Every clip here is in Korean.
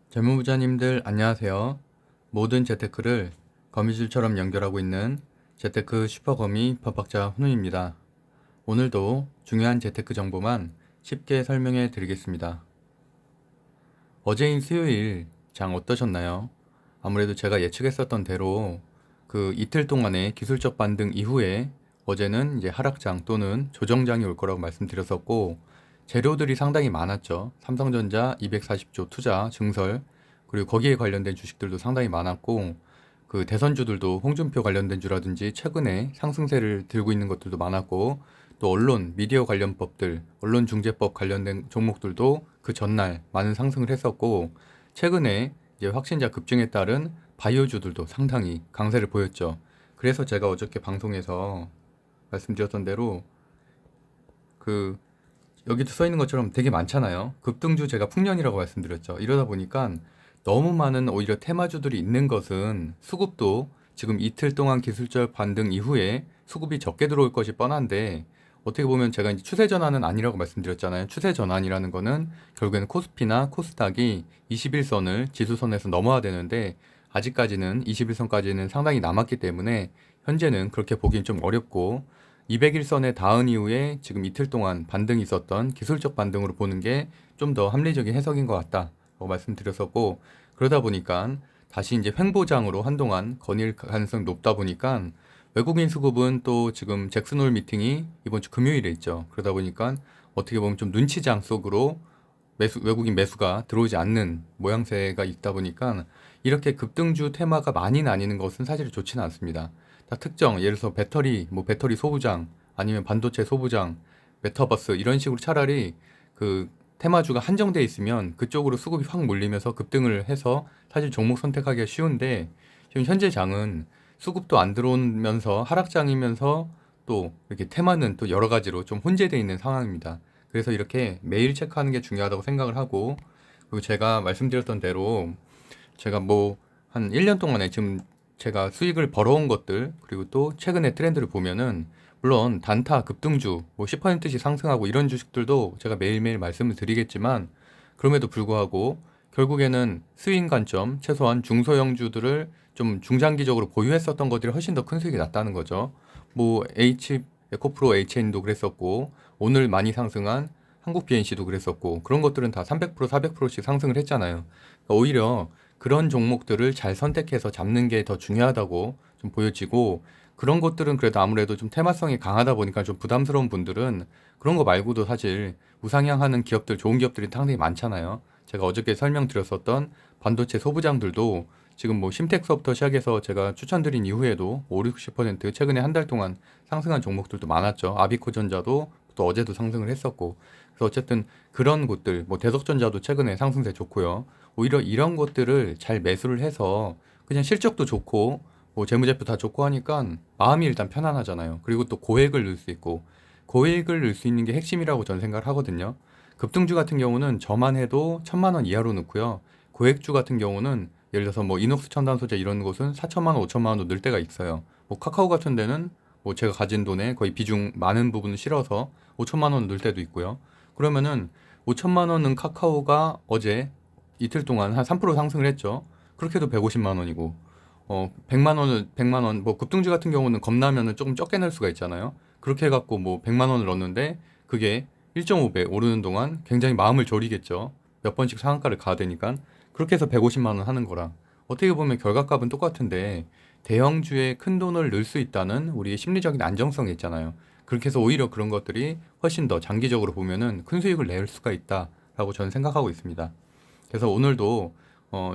재무부자님들 안녕하세요. 모든 재테크를 거미줄처럼 연결하고 있는 재테크 슈퍼거미 법학자 훈우입니다. 오늘도 중요한 재테크 정보만 쉽게 설명해 드리겠습니다. 어제인 수요일 장 어떠셨나요? 아무래도 제가 예측했었던 대로 그 이틀 동안의 기술적 반등 이후에 어제는 이제 하락장 또는 조정장이 올 거라고 말씀드렸었고, 재료들이 상당히 많았죠. 삼성전자 240조 투자 증설, 그리고 거기에 관련된 주식들도 상당히 많았고, 그 대선주들도 홍준표 관련된 주라든지 최근에 상승세를 들고 있는 것들도 많았고, 또 언론, 미디어 관련 법들, 언론중재법 관련된 종목들도 그 전날 많은 상승을 했었고, 최근에 이제 확진자 급증에 따른 바이오주들도 상당히 강세를 보였죠. 그래서 제가 어저께 방송에서 말씀드렸던 대로 그 여기도 써 있는 것처럼 되게 많잖아요. 급등주 제가 풍년이라고 말씀드렸죠. 이러다 보니까 너무 많은 오히려 테마주들이 있는 것은 수급도 지금 이틀 동안 기술적 반등 이후에 수급이 적게 들어올 것이 뻔한데, 어떻게 보면 제가 이제 추세 전환은 아니라고 말씀드렸잖아요. 추세 전환이라는 거는 결국에는 코스피나 코스닥이 21선을 지수선에서 넘어야 되는데, 아직까지는 21선까지는 상당히 남았기 때문에 현재는 그렇게 보긴 좀 어렵고, 200일선에 닿은 이후에 지금 이틀 동안 반등이 있었던 기술적 반등으로 보는 게 좀 더 합리적인 해석인 것 같다고 말씀드렸었고, 그러다 보니까 다시 이제 횡보장으로 한동안 거닐 가능성이 높다 보니까 외국인 수급은 또 지금 잭슨홀 미팅이 이번 주 금요일에 있죠. 그러다 보니까 어떻게 보면 좀 눈치장 속으로 외국인 매수가 들어오지 않는 모양새가 있다 보니까 이렇게 급등주 테마가 많이 나뉘는 것은 사실 좋지는 않습니다. 다 특정, 예를 들어서 배터리, 뭐 배터리 소부장, 아니면 반도체 소부장, 메타버스 이런 식으로 차라리 그 테마주가 한정돼 있으면 그쪽으로 수급이 확 몰리면서 급등을 해서 사실 종목 선택하기가 쉬운데, 지금 현재 장은 수급도 안 들어오면서 하락장이면서 또 이렇게 테마는 또 여러 가지로 좀 혼재되어 있는 상황입니다. 그래서 이렇게 매일 체크하는 게 중요하다고 생각을 하고, 그리고 제가 말씀드렸던 대로 제가 뭐 한 1년 동안에 지금 제가 수익을 벌어온 것들, 그리고 또 최근의 트렌드를 보면은 물론 단타 급등주 뭐 10%씩 상승하고 이런 주식들도 제가 매일매일 말씀을 드리겠지만, 그럼에도 불구하고 결국에는 스윙 관점, 최소한 중소형주들을 좀 중장기적으로 보유했었던 것들이 훨씬 더 큰 수익이 났다는 거죠. 뭐 에코프로 HN도 그랬었고, 오늘 많이 상승한 한국 BNC도 그랬었고, 그런 것들은 다 300%, 400%씩 상승을 했잖아요. 그러니까 오히려 그런 종목들을 잘 선택해서 잡는 게 더 중요하다고 좀 보여지고, 그런 것들은 그래도 아무래도 좀 테마성이 강하다 보니까 좀 부담스러운 분들은 그런 거 말고도 사실 우상향하는 기업들, 좋은 기업들이 상당히 많잖아요. 제가 어저께 설명드렸었던 반도체 소부장들도 지금 뭐 심텍서부터 시작해서 제가 추천드린 이후에도 5, 60% 최근에 한 달 동안 상승한 종목들도 많았죠. 아비코전자도 또 어제도 상승을 했었고. 그래서 어쨌든 그런 곳들, 뭐 대석전자도 최근에 상승세 좋고요. 오히려 이런 것들을 잘 매수를 해서 그냥 실적도 좋고 뭐 재무제표 다 좋고 하니까 마음이 일단 편안하잖아요. 그리고 또 고액을 넣을 수 있고, 고액을 넣을 수 있는 게 핵심이라고 저는 생각을 하거든요. 급등주 같은 경우는 저만 해도 1,000만 원 이하로 넣고요. 고액주 같은 경우는 예를 들어서 뭐 이녹스 첨단 소재 이런 곳은 4천만 원, 5천만 원도 넣을 때가 있어요. 뭐 카카오 같은 데는 뭐 제가 가진 돈의 거의 비중 많은 부분을 실어서 5천만 원 넣을 때도 있고요. 그러면은 5천만 원은 카카오가 어제 이틀 동안 한 3% 상승을 했죠. 그렇게 해도 150만 원이고, 100만 원은 100만 원, 뭐 급등주 같은 경우는 겁나면은 조금 적게 넣을 수가 있잖아요. 그렇게 해갖고 뭐 100만 원을 넣었는데 그게 1.5배 오르는 동안 굉장히 마음을 졸이겠죠. 몇 번씩 상한가를 가야 되니까. 그렇게 해서 150만 원 하는 거랑 어떻게 보면 결과값은 똑같은데, 대형주에 큰 돈을 넣을 수 있다는 우리의 심리적인 안정성이 있잖아요. 그렇게 해서 오히려 그런 것들이 훨씬 더 장기적으로 보면은 큰 수익을 낼 수가 있다라고 저는 생각하고 있습니다. 그래서 오늘도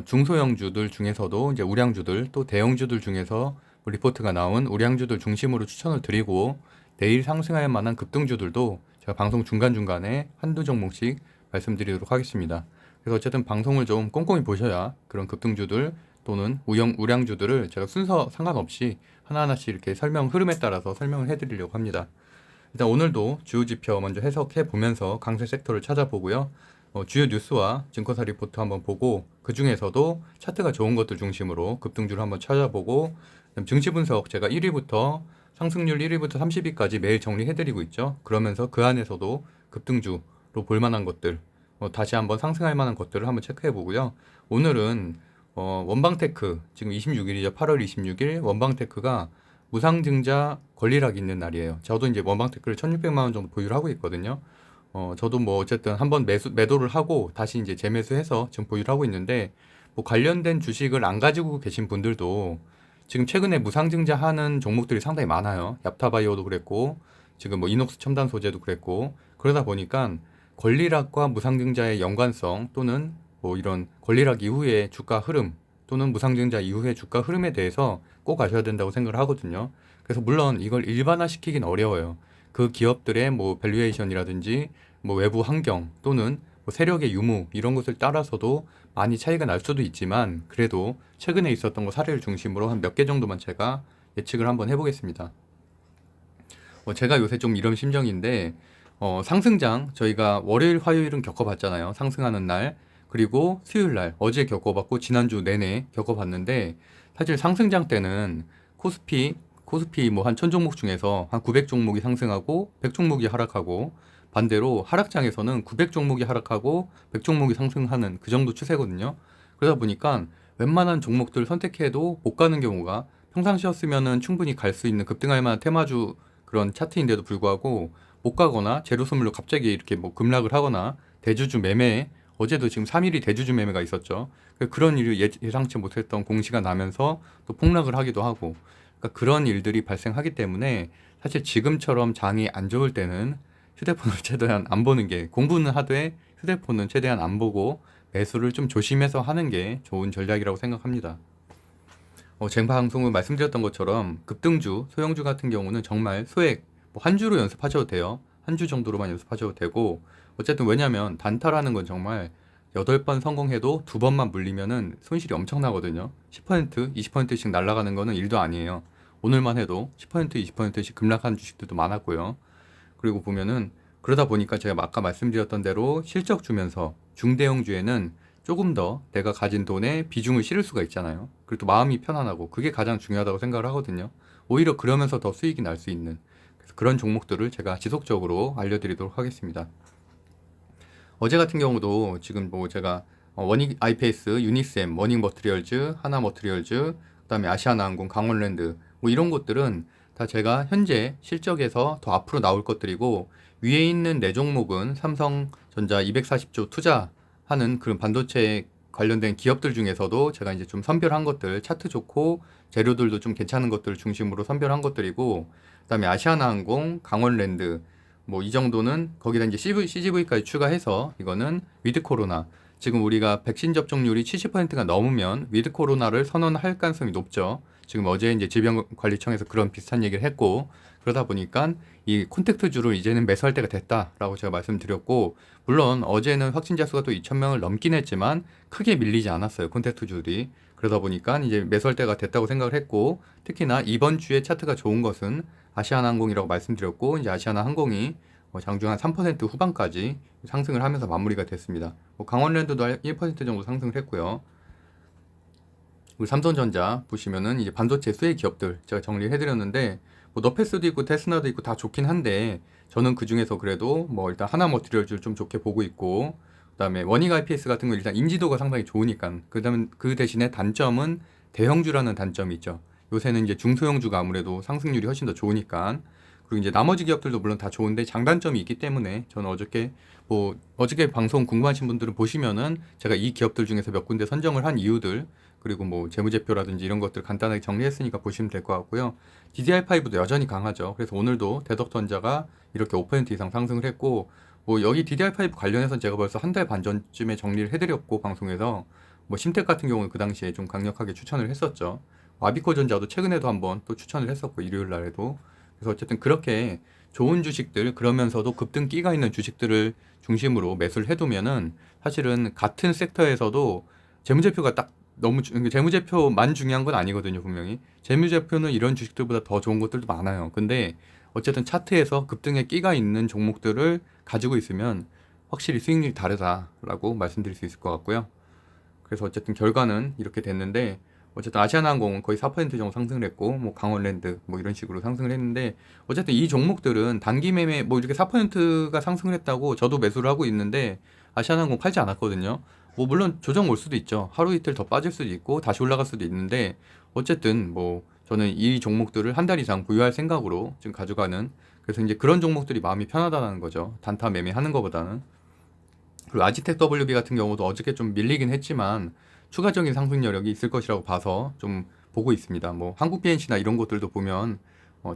중소형주들 중에서도 이제 우량주들, 또 대형주들 중에서 뭐 리포트가 나온 우량주들 중심으로 추천을 드리고, 내일 상승할 만한 급등주들도 제가 방송 중간중간에 한두 종목씩 말씀드리도록 하겠습니다. 그래서 어쨌든 방송을 좀 꼼꼼히 보셔야 그런 급등주들 또는 우량주들을 제가 순서 상관없이 하나하나씩 이렇게 설명 흐름에 따라서 설명을 해드리려고 합니다. 일단 오늘도 주요 지표 먼저 해석해 보면서 강세 섹터를 찾아보고요. 주요 뉴스와 증권사 리포트 한번 보고, 그 중에서도 차트가 좋은 것들 중심으로 급등주를 한번 찾아보고, 그다음 증시 분석 제가 1위부터 상승률 1위부터 30위까지 매일 정리해드리고 있죠. 그러면서 그 안에서도 급등주로 볼 만한 것들, 다시 한번 상승할 만한 것들을 한번 체크해 보고요. 오늘은 원방테크 지금 26일이죠. 8월 26일 원방테크가 무상증자 권리락이 있는 날이에요. 저도 이제 원방테크를 1,600만 원 정도 보유를 하고 있거든요. 저도 뭐 어쨌든 한번 매도를 하고 다시 이제 재매수해서 지금 보유를 하고 있는데, 뭐 관련된 주식을 안 가지고 계신 분들도 지금 최근에 무상증자하는 종목들이 상당히 많아요. 얍타바이오도 그랬고, 지금 뭐 이녹스 첨단 소재도 그랬고, 그러다 보니까 권리락과 무상증자의 연관성, 또는 뭐 이런 권리락 이후의 주가 흐름, 또는 무상증자 이후의 주가 흐름에 대해서 꼭 아셔야 된다고 생각을 하거든요. 그래서 물론 이걸 일반화시키긴 어려워요. 그 기업들의 뭐 밸류에이션이라든지 뭐 외부 환경, 또는 뭐 세력의 유무 이런 것을 따라서도 많이 차이가 날 수도 있지만, 그래도 최근에 있었던 거 사례를 중심으로 한 몇 개 정도만 제가 예측을 한번 해보겠습니다. 제가 요새 좀 이런 심정인데, 상승장 저희가 월요일 화요일은 겪어봤잖아요. 상승하는 날. 그리고 수요일 날 어제 겪어봤고, 지난주 내내 겪어봤는데, 사실 상승장 때는 코스피 뭐 한 1000종목 중에서 한 900종목이 상승하고 100종목이 하락하고, 반대로 하락장에서는 900종목이 하락하고 100종목이 상승하는 그 정도 추세거든요. 그러다 보니까 웬만한 종목들 선택해도 못 가는 경우가, 평상시였으면은 충분히 갈 수 있는 급등할 만한 테마주 그런 차트인데도 불구하고 못 가거나 제로 선물로 갑자기 이렇게 뭐 급락을 하거나, 대주주 매매, 어제도 지금 3일이 대주주 매매가 있었죠. 그런 일이 예상치 못했던 공시가 나면서 또 폭락을 하기도 하고, 그러니까 그런 일들이 발생하기 때문에 사실 지금처럼 장이 안 좋을 때는 휴대폰을 최대한 안 보는 게, 공부는 하되 휴대폰은 최대한 안 보고 매수를 좀 조심해서 하는 게 좋은 전략이라고 생각합니다. 제 방송을 말씀드렸던 것처럼 급등주, 소형주 같은 경우는 정말 소액, 뭐 한 주로 연습하셔도 돼요. 한 주 정도로만 연습하셔도 되고, 어쨌든 왜냐면 단타라는 건 정말 8번 성공해도 2번만 물리면은 손실이 엄청나거든요. 10%, 20%씩 날아가는 거는 일도 아니에요. 오늘만 해도 10%, 20%씩 급락한 주식들도 많았고요. 그리고 보면은, 그러다 보니까 제가 아까 말씀드렸던 대로 실적 주면서 중대형주에는 조금 더 내가 가진 돈에 비중을 실을 수가 있잖아요. 그리고 또 마음이 편안하고, 그게 가장 중요하다고 생각을 하거든요. 오히려 그러면서 더 수익이 날 수 있는, 그래서 그런 종목들을 제가 지속적으로 알려드리도록 하겠습니다. 어제 같은 경우도 지금 뭐 제가 원익 아이페이스, 유니셈, 원익 머트리얼즈, 하나 머트리얼즈, 그다음에 아시아나항공, 강원랜드, 뭐 이런 것들은 다 제가 현재 실적에서 더 앞으로 나올 것들이고, 위에 있는 네 종목은 삼성전자 240조 투자하는 그런 반도체 관련된 기업들 중에서도 제가 이제 좀 선별한 것들, 차트 좋고 재료들도 좀 괜찮은 것들 중심으로 선별한 것들이고, 그다음에 아시아나항공, 강원랜드, 뭐 이 정도는 거기다 이제 CGV까지 추가해서, 이거는 위드 코로나, 지금 우리가 백신 접종률이 70%가 넘으면 위드 코로나를 선언할 가능성이 높죠. 지금 어제 이제 질병관리청에서 그런 비슷한 얘기를 했고, 그러다 보니까 이 콘택트주를 이제는 매수할 때가 됐다라고 제가 말씀드렸고, 물론 어제는 확진자 수가 또 2,000명을 넘긴 했지만 크게 밀리지 않았어요, 콘택트주들이. 그러다 보니까 이제 매수할 때가 됐다고 생각을 했고, 특히나 이번 주에 차트가 좋은 것은 아시아나항공이라고 말씀드렸고, 이제 아시아나항공이 장중 한 3% 후반까지 상승을 하면서 마무리가 됐습니다. 강원랜드도 1% 정도 상승을 했고요. 그리고 삼성전자 보시면은 이제 반도체 수혜 기업들 제가 정리를 해드렸는데, 뭐 너페스도 있고 테스나도 있고 다 좋긴 한데, 저는 그 중에서 그래도 뭐 일단 하나 머티리얼즈를 좀 좋게 보고 있고, 그다음에 원익 IPS 같은 거 일단 인지도가 상당히 좋으니까, 그다음에 그 대신에 단점은 대형주라는 단점이 있죠. 요새는 이제 중소형주가 아무래도 상승률이 훨씬 더 좋으니까. 그리고 이제 나머지 기업들도 물론 다 좋은데 장단점이 있기 때문에, 저는 어저께 방송 궁금하신 분들은 보시면은 제가 이 기업들 중에서 몇 군데 선정을 한 이유들, 그리고 뭐 재무제표라든지 이런 것들 간단하게 정리했으니까 보시면 될 것 같고요. DDR5도 여전히 강하죠. 그래서 오늘도 대덕전자가 이렇게 5% 이상 상승을 했고, 뭐 여기 DDR5 관련해서 제가 벌써 한 달 반 전쯤에 정리를 해드렸고, 방송에서 뭐 심택 같은 경우는 그 당시에 좀 강력하게 추천을 했었죠. 아비코전자도 최근에도 한번 또 추천을 했었고, 일요일 날에도. 그래서 어쨌든 그렇게 좋은 주식들, 그러면서도 급등기가 있는 주식들을 중심으로 매수를 해두면은, 사실은 같은 섹터에서도 재무제표가 딱 너무 재무제표만 중요한 건 아니거든요, 분명히. 재무제표는 이런 주식들보다 더 좋은 것들도 많아요. 근데 어쨌든 차트에서 급등의 끼가 있는 종목들을 가지고 있으면 확실히 수익률이 다르다라고 말씀드릴 수 있을 것 같고요. 그래서 어쨌든 결과는 이렇게 됐는데, 어쨌든 아시아나항공은 거의 4% 정도 상승을 했고, 뭐 강원랜드 뭐 이런 식으로 상승을 했는데, 어쨌든 이 종목들은 단기 매매 뭐 이렇게 4%가 상승을 했다고 저도 매수를 하고 있는데, 아시아나항공 팔지 않았거든요. 뭐 물론 조정 올 수도 있죠. 하루 이틀 더 빠질 수도 있고 다시 올라갈 수도 있는데, 어쨌든 뭐 저는 이 종목들을 한 달 이상 보유할 생각으로 지금 가져가는, 그래서 이제 그런 종목들이 마음이 편하다는 거죠. 단타 매매하는 것보다는. 그리고 아지텍 WB 같은 경우도 어저께 좀 밀리긴 했지만 추가적인 상승 여력이 있을 것이라고 봐서 좀 보고 있습니다. 뭐 한국 BNC나 이런 것들도 보면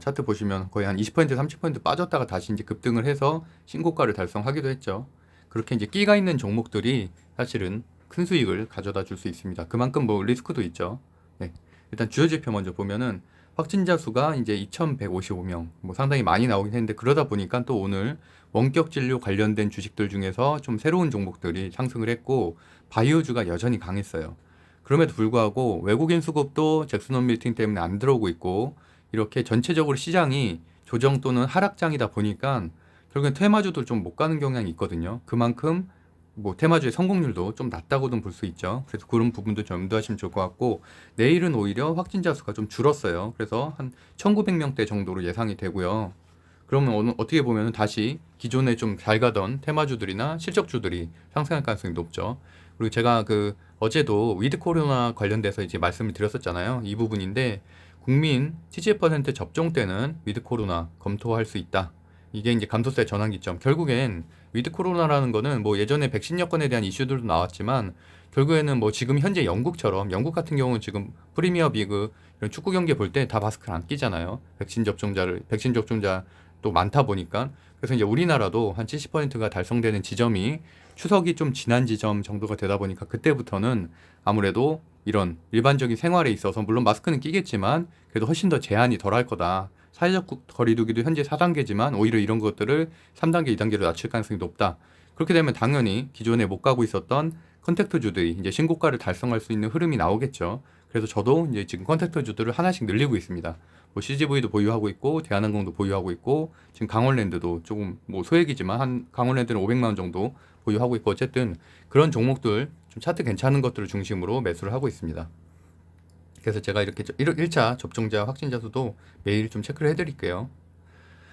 차트 보시면 거의 한 20% 30% 빠졌다가 다시 이제 급등을 해서 신고가를 달성하기도 했죠. 그렇게 이제 끼가 있는 종목들이 사실은 큰 수익을 가져다 줄 수 있습니다. 그만큼 뭐 리스크도 있죠. 네. 일단 주요 지표 먼저 보면은 확진자 수가 이제 2,155명, 뭐 상당히 많이 나오긴 했는데, 그러다 보니까 또 오늘 원격 진료 관련된 주식들 중에서 좀 새로운 종목들이 상승을 했고, 바이오주가 여전히 강했어요. 그럼에도 불구하고 외국인 수급도 잭슨홈 밀팅 때문에 안 들어오고 있고, 이렇게 전체적으로 시장이 조정 또는 하락장이다 보니까 결국엔 테마주도 좀 못 가는 경향이 있거든요. 그만큼 뭐 테마주의 성공률도 좀 낮다고도 볼 수 있죠. 그래서 그런 부분도 좀 염두하시면 좋을 것 같고, 내일은 오히려 확진자 수가 좀 줄었어요. 그래서 한 1900명대 정도로 예상이 되고요. 그러면 어떻게 보면 다시 기존에 좀 잘 가던 테마주들이나 실적주들이 상승할 가능성이 높죠. 그리고 제가 그 어제도 위드 코로나 관련돼서 이제 말씀을 드렸었잖아요. 이 부분인데, 국민 70% 접종 때는 위드 코로나 검토할 수 있다. 이게 이제 감소세 전환기점. 결국엔 위드 코로나라는 거는 뭐 예전에 백신 여건에 대한 이슈들도 나왔지만, 결국에는 뭐 지금 현재 영국처럼, 영국 같은 경우는 지금 프리미어 비그 이런 축구 경기 볼 때 다 마스크를 안 끼잖아요. 백신 접종자 또 많다 보니까. 그래서 이제 우리나라도 한 70%가 달성되는 지점이 추석이 좀 지난 지점 정도가 되다 보니까, 그때부터는 아무래도 이런 일반적인 생활에 있어서 물론 마스크는 끼겠지만 그래도 훨씬 더 제한이 덜할 거다. 사회적 거리두기도 현재 4단계지만 오히려 이런 것들을 3단계, 2단계로 낮출 가능성이 높다. 그렇게 되면 당연히 기존에 못 가고 있었던 컨택트주들이 이제 신고가를 달성할 수 있는 흐름이 나오겠죠. 그래서 저도 이제 지금 컨택트주들을 하나씩 늘리고 있습니다. 뭐 CGV도 보유하고 있고, 대한항공도 보유하고 있고, 지금 강원랜드도 조금 뭐 소액이지만 한 강원랜드는 500만 원 정도 보유하고 있고, 어쨌든 그런 종목들 좀 차트 괜찮은 것들을 중심으로 매수를 하고 있습니다. 그래서 제가 이렇게 1차 접종자 확진자 수도 매일 좀 체크를 해드릴게요.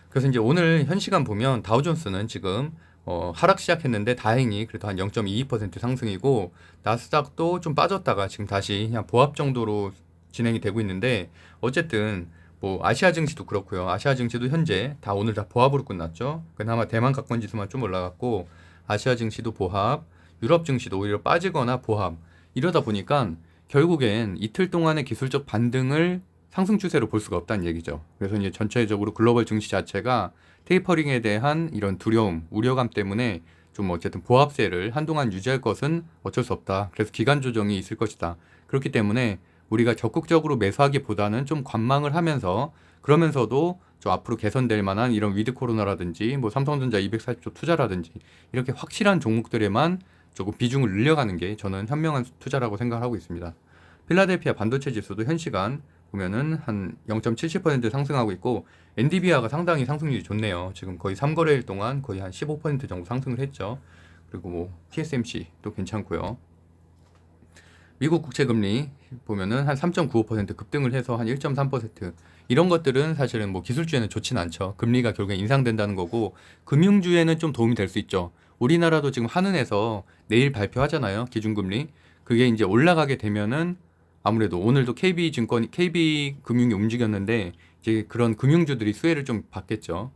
그래서 이제 오늘 현 시간 보면 다우존스는 지금 하락 시작했는데 다행히 그래도 한 0.22% 상승이고, 나스닥도 좀 빠졌다가 지금 다시 그냥 보합 정도로 진행이 되고 있는데, 어쨌든 뭐 아시아 증시도 그렇고요. 아시아 증시도 현재 다 오늘 다 보합으로 끝났죠. 그나마 대만 각권 지수만 좀 올라갔고, 아시아 증시도 보합, 유럽 증시도 오히려 빠지거나 보합, 이러다 보니까 결국엔 이틀 동안의 기술적 반등을 상승 추세로 볼 수가 없다는 얘기죠. 그래서 이제 전체적으로 글로벌 증시 자체가 테이퍼링에 대한 이런 두려움, 우려감 때문에 좀 어쨌든 보합세를 한동안 유지할 것은 어쩔 수 없다. 그래서 기간 조정이 있을 것이다. 그렇기 때문에 우리가 적극적으로 매수하기보다는 좀 관망을 하면서, 그러면서도 좀 앞으로 개선될 만한 이런 위드 코로나라든지 뭐 삼성전자 240조 투자라든지 이렇게 확실한 종목들에만 조금 비중을 늘려가는 게 저는 현명한 투자라고 생각하고 있습니다. 필라델피아 반도체 지수도 현 시간 보면은 한 0.70% 상승하고 있고, 엔디비아가 상당히 상승률이 좋네요. 지금 거의 3거래일 동안 거의 한 15% 정도 상승을 했죠. 그리고 뭐 TSMC도 괜찮고요. 미국 국채금리 보면은 한 3.95% 급등을 해서 한 1.3%, 이런 것들은 사실은 뭐 기술주에는 좋진 않죠. 금리가 결국에 인상된다는 거고, 금융주에는 좀 도움이 될 수 있죠. 우리나라도 지금 한은에서 내일 발표하잖아요. 기준금리. 그게 이제 올라가게 되면은 아무래도 오늘도 KB금융이 움직였는데 이제 그런 금융주들이 수혜를 좀 받겠죠.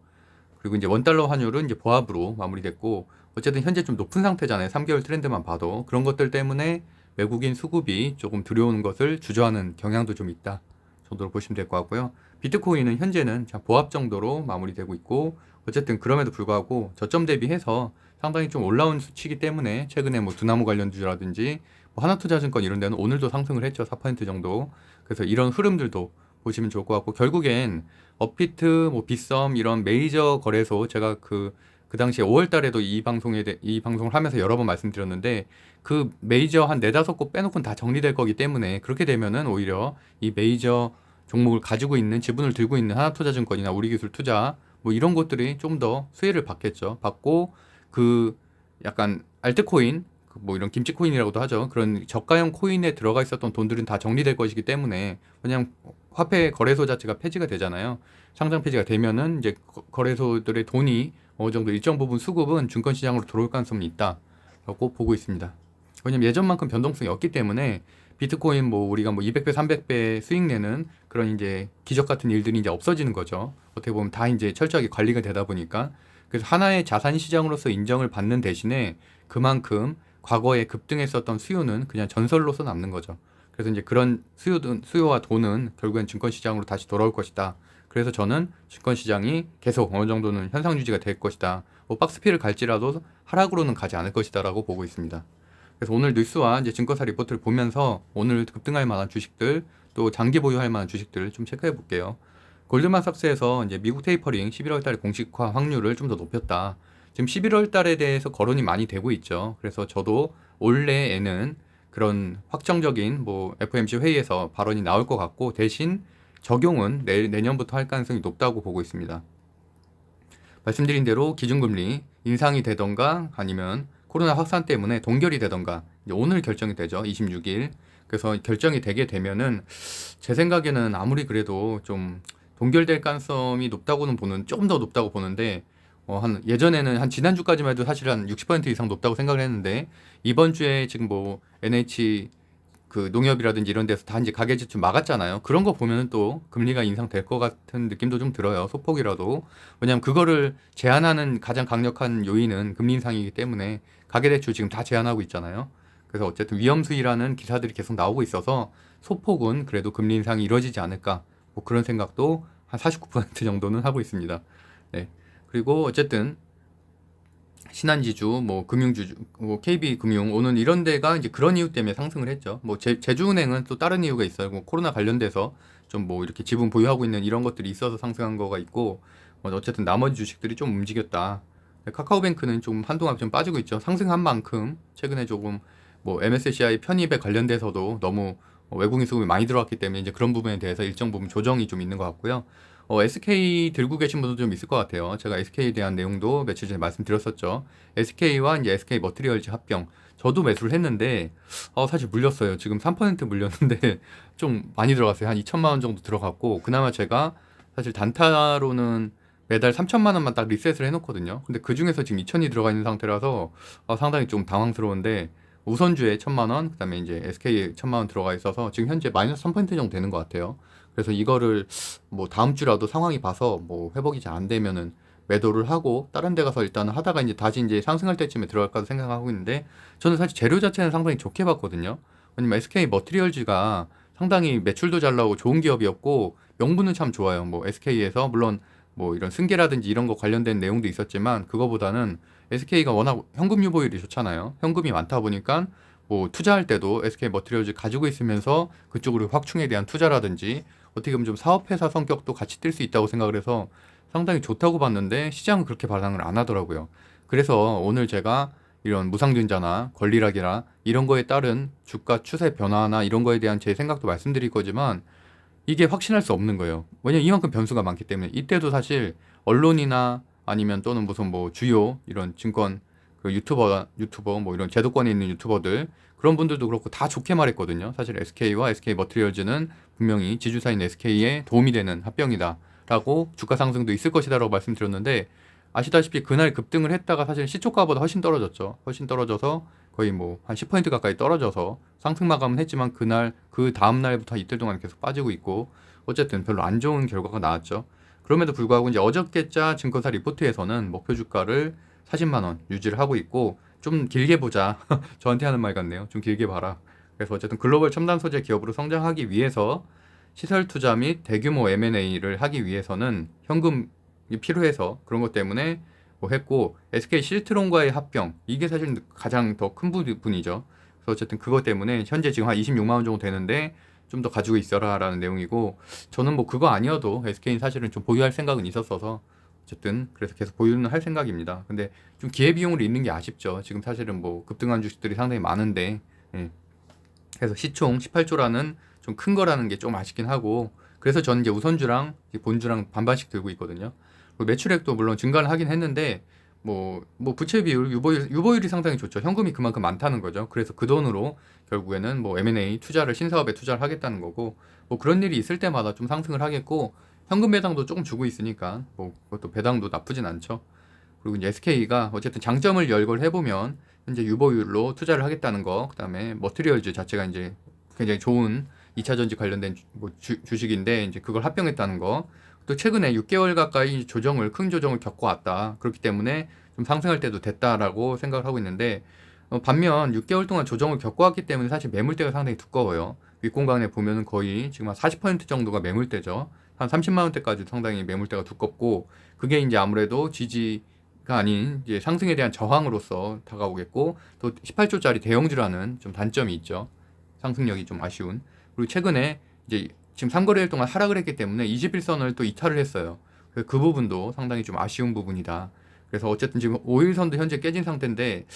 그리고 이제 원달러 환율은 이제 보합으로 마무리됐고, 어쨌든 현재 좀 높은 상태잖아요. 3개월 트렌드만 봐도. 그런 것들 때문에 외국인 수급이 조금 들여오는 것을 주저하는 경향도 좀 있다 정도로 보시면 될 것 같고요. 비트코인은 현재는 보합 정도로 마무리되고 있고, 어쨌든 그럼에도 불구하고 저점 대비해서 상당히 좀 올라온 수치이기 때문에 최근에 뭐 두나무 관련주라든지 뭐 하나투자증권 이런 데는 오늘도 상승을 했죠. 4% 정도. 그래서 이런 흐름들도 보시면 좋을 것 같고, 결국엔 업비트, 뭐 빗썸 이런 메이저 거래소, 제가 그 당시에 5월 달에도 이 방송을 하면서 여러 번 말씀드렸는데, 그 메이저 한 네다섯 곳 빼놓고는 다 정리될 거기 때문에, 그렇게 되면은 오히려 이 메이저 종목을 가지고 있는, 지분을 들고 있는 하나투자증권이나 우리기술투자 뭐 이런 것들이 좀 더 수혜를 받겠죠. 받고 그 약간 알트코인 뭐 이런 김치 코인이라고도 하죠. 그런 저가형 코인에 들어가 있었던 돈들은 다 정리될 것이기 때문에 그냥 화폐 거래소 자체가 폐지가 되잖아요. 상장 폐지가 되면은 이제 거래소들의 돈이 어느 정도 일정 부분 수급은 증권시장으로 들어올 가능성이 있다라고 보고 있습니다. 왜냐면 예전만큼 변동성이 없기 때문에 비트코인 뭐 우리가 뭐 200배, 300배 수익 내는 그런 이제 기적 같은 일들이 이제 없어지는 거죠. 어떻게 보면 다 이제 철저하게 관리가 되다 보니까. 그래서 하나의 자산 시장으로서 인정을 받는 대신에 그만큼 과거에 급등했었던 수요는 그냥 전설로서 남는 거죠. 그래서 이제 그런 수요와 돈은 결국엔 증권시장으로 다시 돌아올 것이다. 그래서 저는 증권시장이 계속 어느 정도는 현상 유지가 될 것이다. 뭐 박스피를 갈지라도 하락으로는 가지 않을 것이다라고 보고 있습니다. 그래서 오늘 뉴스와 이제 증권사 리포트를 보면서 오늘 급등할 만한 주식들 또 장기 보유할 만한 주식들을 좀 체크해 볼게요. 골드만삭스에서 이제 미국 테이퍼링 11월 달에 공식화 확률을 좀 더 높였다. 지금 11월 달에 대해서 거론이 많이 되고 있죠. 그래서 저도 올해에는 그런 확정적인 뭐 FOMC 회의에서 발언이 나올 것 같고 대신 적용은 내년부터 할 가능성이 높다고 보고 있습니다. 말씀드린 대로 기준금리 인상이 되던가 아니면 코로나 확산 때문에 동결이 되던가 이제 오늘 결정이 되죠. 26일. 그래서 결정이 되게 되면은 제 생각에는 아무리 그래도 좀 동결될 가능성이 높다고는 보는 조금 더 높다고 보는데 한 예전에는 한 지난주까지만 해도 사실 한 60% 이상 높다고 생각을 했는데 이번 주에 지금 뭐 NH 그 농협이라든지 이런 데서 다 이제 가계 지출 막았잖아요. 그런 거 보면은 또 금리가 인상될 것 같은 느낌도 좀 들어요. 소폭이라도. 왜냐하면 그거를 제한하는 가장 강력한 요인은 금리 인상이기 때문에 가계 대출 지금 다 제한하고 있잖아요. 그래서 어쨌든 위험 수위라는 기사들이 계속 나오고 있어서 소폭은 그래도 금리 인상이 이루어지지 않을까. 뭐 그런 생각도 한 49% 정도는 하고 있습니다. 네. 그리고 어쨌든 신한지주, 뭐 금융주주, 뭐 KB금융 오는 이런 데가 이제 그런 이유 때문에 상승을 했죠. 뭐 제주은행은 또 다른 이유가 있어요. 뭐 코로나 관련돼서 좀 뭐 이렇게 지분 보유하고 있는 이런 것들이 있어서 상승한 거가 있고, 어쨌든 나머지 주식들이 좀 움직였다. 카카오뱅크는 좀 한동안 좀 빠지고 있죠. 상승한 만큼 최근에 조금 뭐 MSCI 편입에 관련돼서도 너무 외국인 수급이 많이 들어왔기 때문에 이제 그런 부분에 대해서 일정 부분 조정이 좀 있는 것 같고요. SK 들고 계신 분도 좀 있을 것 같아요. 제가 SK에 대한 내용도 며칠 전에 말씀드렸었죠. SK와 이제 SK 머티리얼즈 합병. 저도 매수를 했는데, 사실 물렸어요. 지금 3% 물렸는데, 좀 많이 들어갔어요. 한 2천만 원 정도 들어갔고, 그나마 제가 사실 단타로는 매달 3천만 원만 딱 리셋을 해놓거든요. 근데 그 중에서 지금 2천이 들어가 있는 상태라서, 상당히 좀 당황스러운데, 우선주에 1천만 원, 그 다음에 이제 SK에 1천만 원 들어가 있어서, 지금 현재 마이너스 3% 정도 되는 것 같아요. 그래서 이거를 뭐 다음 주라도 상황이 봐서 뭐 회복이 잘 안 되면은 매도를 하고 다른 데 가서 일단은 하다가 이제 다시 이제 상승할 때쯤에 들어갈까 생각하고 있는데 저는 사실 재료 자체는 상당히 좋게 봤거든요. 왜냐면 SK 머티리얼즈가 상당히 매출도 잘 나오고 좋은 기업이었고 명분은 참 좋아요. 뭐 SK에서 물론 뭐 이런 승계라든지 이런 거 관련된 내용도 있었지만 그거보다는 SK가 워낙 현금 유보율이 좋잖아요. 현금이 많다 보니까 뭐 투자할 때도 SK 머티리얼즈 가지고 있으면서 그쪽으로 확충에 대한 투자라든지 어떻게 보면 좀 사업회사 성격도 같이 뛸 수 있다고 생각을 해서 상당히 좋다고 봤는데 시장은 그렇게 반응을 안 하더라고요. 그래서 오늘 제가 이런 무상증자나 권리락이나 이런 거에 따른 주가 추세 변화나 이런 거에 대한 제 생각도 말씀드릴 거지만 이게 확신할 수 없는 거예요. 왜냐면 이만큼 변수가 많기 때문에 이때도 사실 언론이나 아니면 또는 무슨 뭐 주요 이런 증권 그 유튜버 뭐 이런 제도권에 있는 유튜버들 그런 분들도 그렇고 다 좋게 말했거든요. 사실 SK와 SK 머티리얼즈는 분명히 지주사인 SK에 도움이 되는 합병이다라고 주가 상승도 있을 것이다라고 말씀드렸는데 아시다시피 그날 급등을 했다가 사실 시초가보다 훨씬 떨어졌죠. 훨씬 떨어져서 거의 뭐 한 10% 가까이 떨어져서 상승 마감은 했지만 그날 그 다음 날부터 이틀 동안 계속 빠지고 있고 어쨌든 별로 안 좋은 결과가 나왔죠. 그럼에도 불구하고 이제 어저께자 증권사 리포트에서는 목표 주가를 40만 원 유지를 하고 있고 좀 길게 보자. 저한테 하는 말 같네요. 좀 길게 봐라. 그래서 어쨌든 글로벌 첨단 소재 기업으로 성장하기 위해서 시설 투자 및 대규모 M&A를 하기 위해서는 현금이 필요해서 그런 것 때문에 뭐 했고 SK 실트론과의 합병 이게 사실 가장 더 큰 부분이죠. 그래서 어쨌든 그것 때문에 현재 지금 한 26만 원 정도 되는데 좀 더 가지고 있어라라는 내용이고 저는 뭐 그거 아니어도 SK는 사실은 좀 보유할 생각은 있었어서 어쨌든 그래서 계속 보유는 할 생각입니다. 근데 좀 기회비용으로 있는 게 아쉽죠. 지금 사실은 뭐 급등한 주식들이 상당히 많은데 예. 그래서 시총 18조라는 좀 큰 거라는 게 좀 아쉽긴 하고 그래서 저는 이제 우선주랑 본주랑 반반씩 들고 있거든요. 매출액도 물론 증가를 하긴 했는데 뭐 부채 비율, 유보율이 상당히 좋죠. 현금이 그만큼 많다는 거죠. 그래서 그 돈으로 결국에는 뭐 M&A 투자를 신사업에 투자를 하겠다는 거고, 뭐 그런 일이 있을 때마다 좀 상승을 하겠고, 현금 배당도 조금 주고 있으니까 뭐 그것도 배당도 나쁘진 않죠. 그리고 이제 SK가 어쨌든 장점을 열거를 해보면 현재 유보율로 투자를 하겠다는 거, 그다음에 머티리얼즈 자체가 이제 굉장히 좋은 2차 전지 관련된 뭐 주식인데 이제 그걸 합병했다는 거. 또 최근에 6개월 가까이 큰 조정을 겪어왔다. 그렇기 때문에 좀 상승할 때도 됐다라고 생각을 하고 있는데, 반면 6개월 동안 조정을 겪어왔기 때문에 사실 매물대가 상당히 두꺼워요. 윗공간에 보면은 거의 지금 한 40% 정도가 매물대죠. 한 30만 원대까지 상당히 매물대가 두껍고, 그게 이제 아무래도 지지가 아닌 이제 상승에 대한 저항으로서 다가오겠고, 또 18조짜리 대형주라는 좀 단점이 있죠. 상승력이 좀 아쉬운. 그리고 최근에 이제 지금 3거래일 동안 하락을 했기 때문에 21선을 또 이탈을 했어요. 그래서 그 부분도 상당히 좀 아쉬운 부분이다. 그래서 어쨌든 지금 5일선도 현재 깨진 상태인데,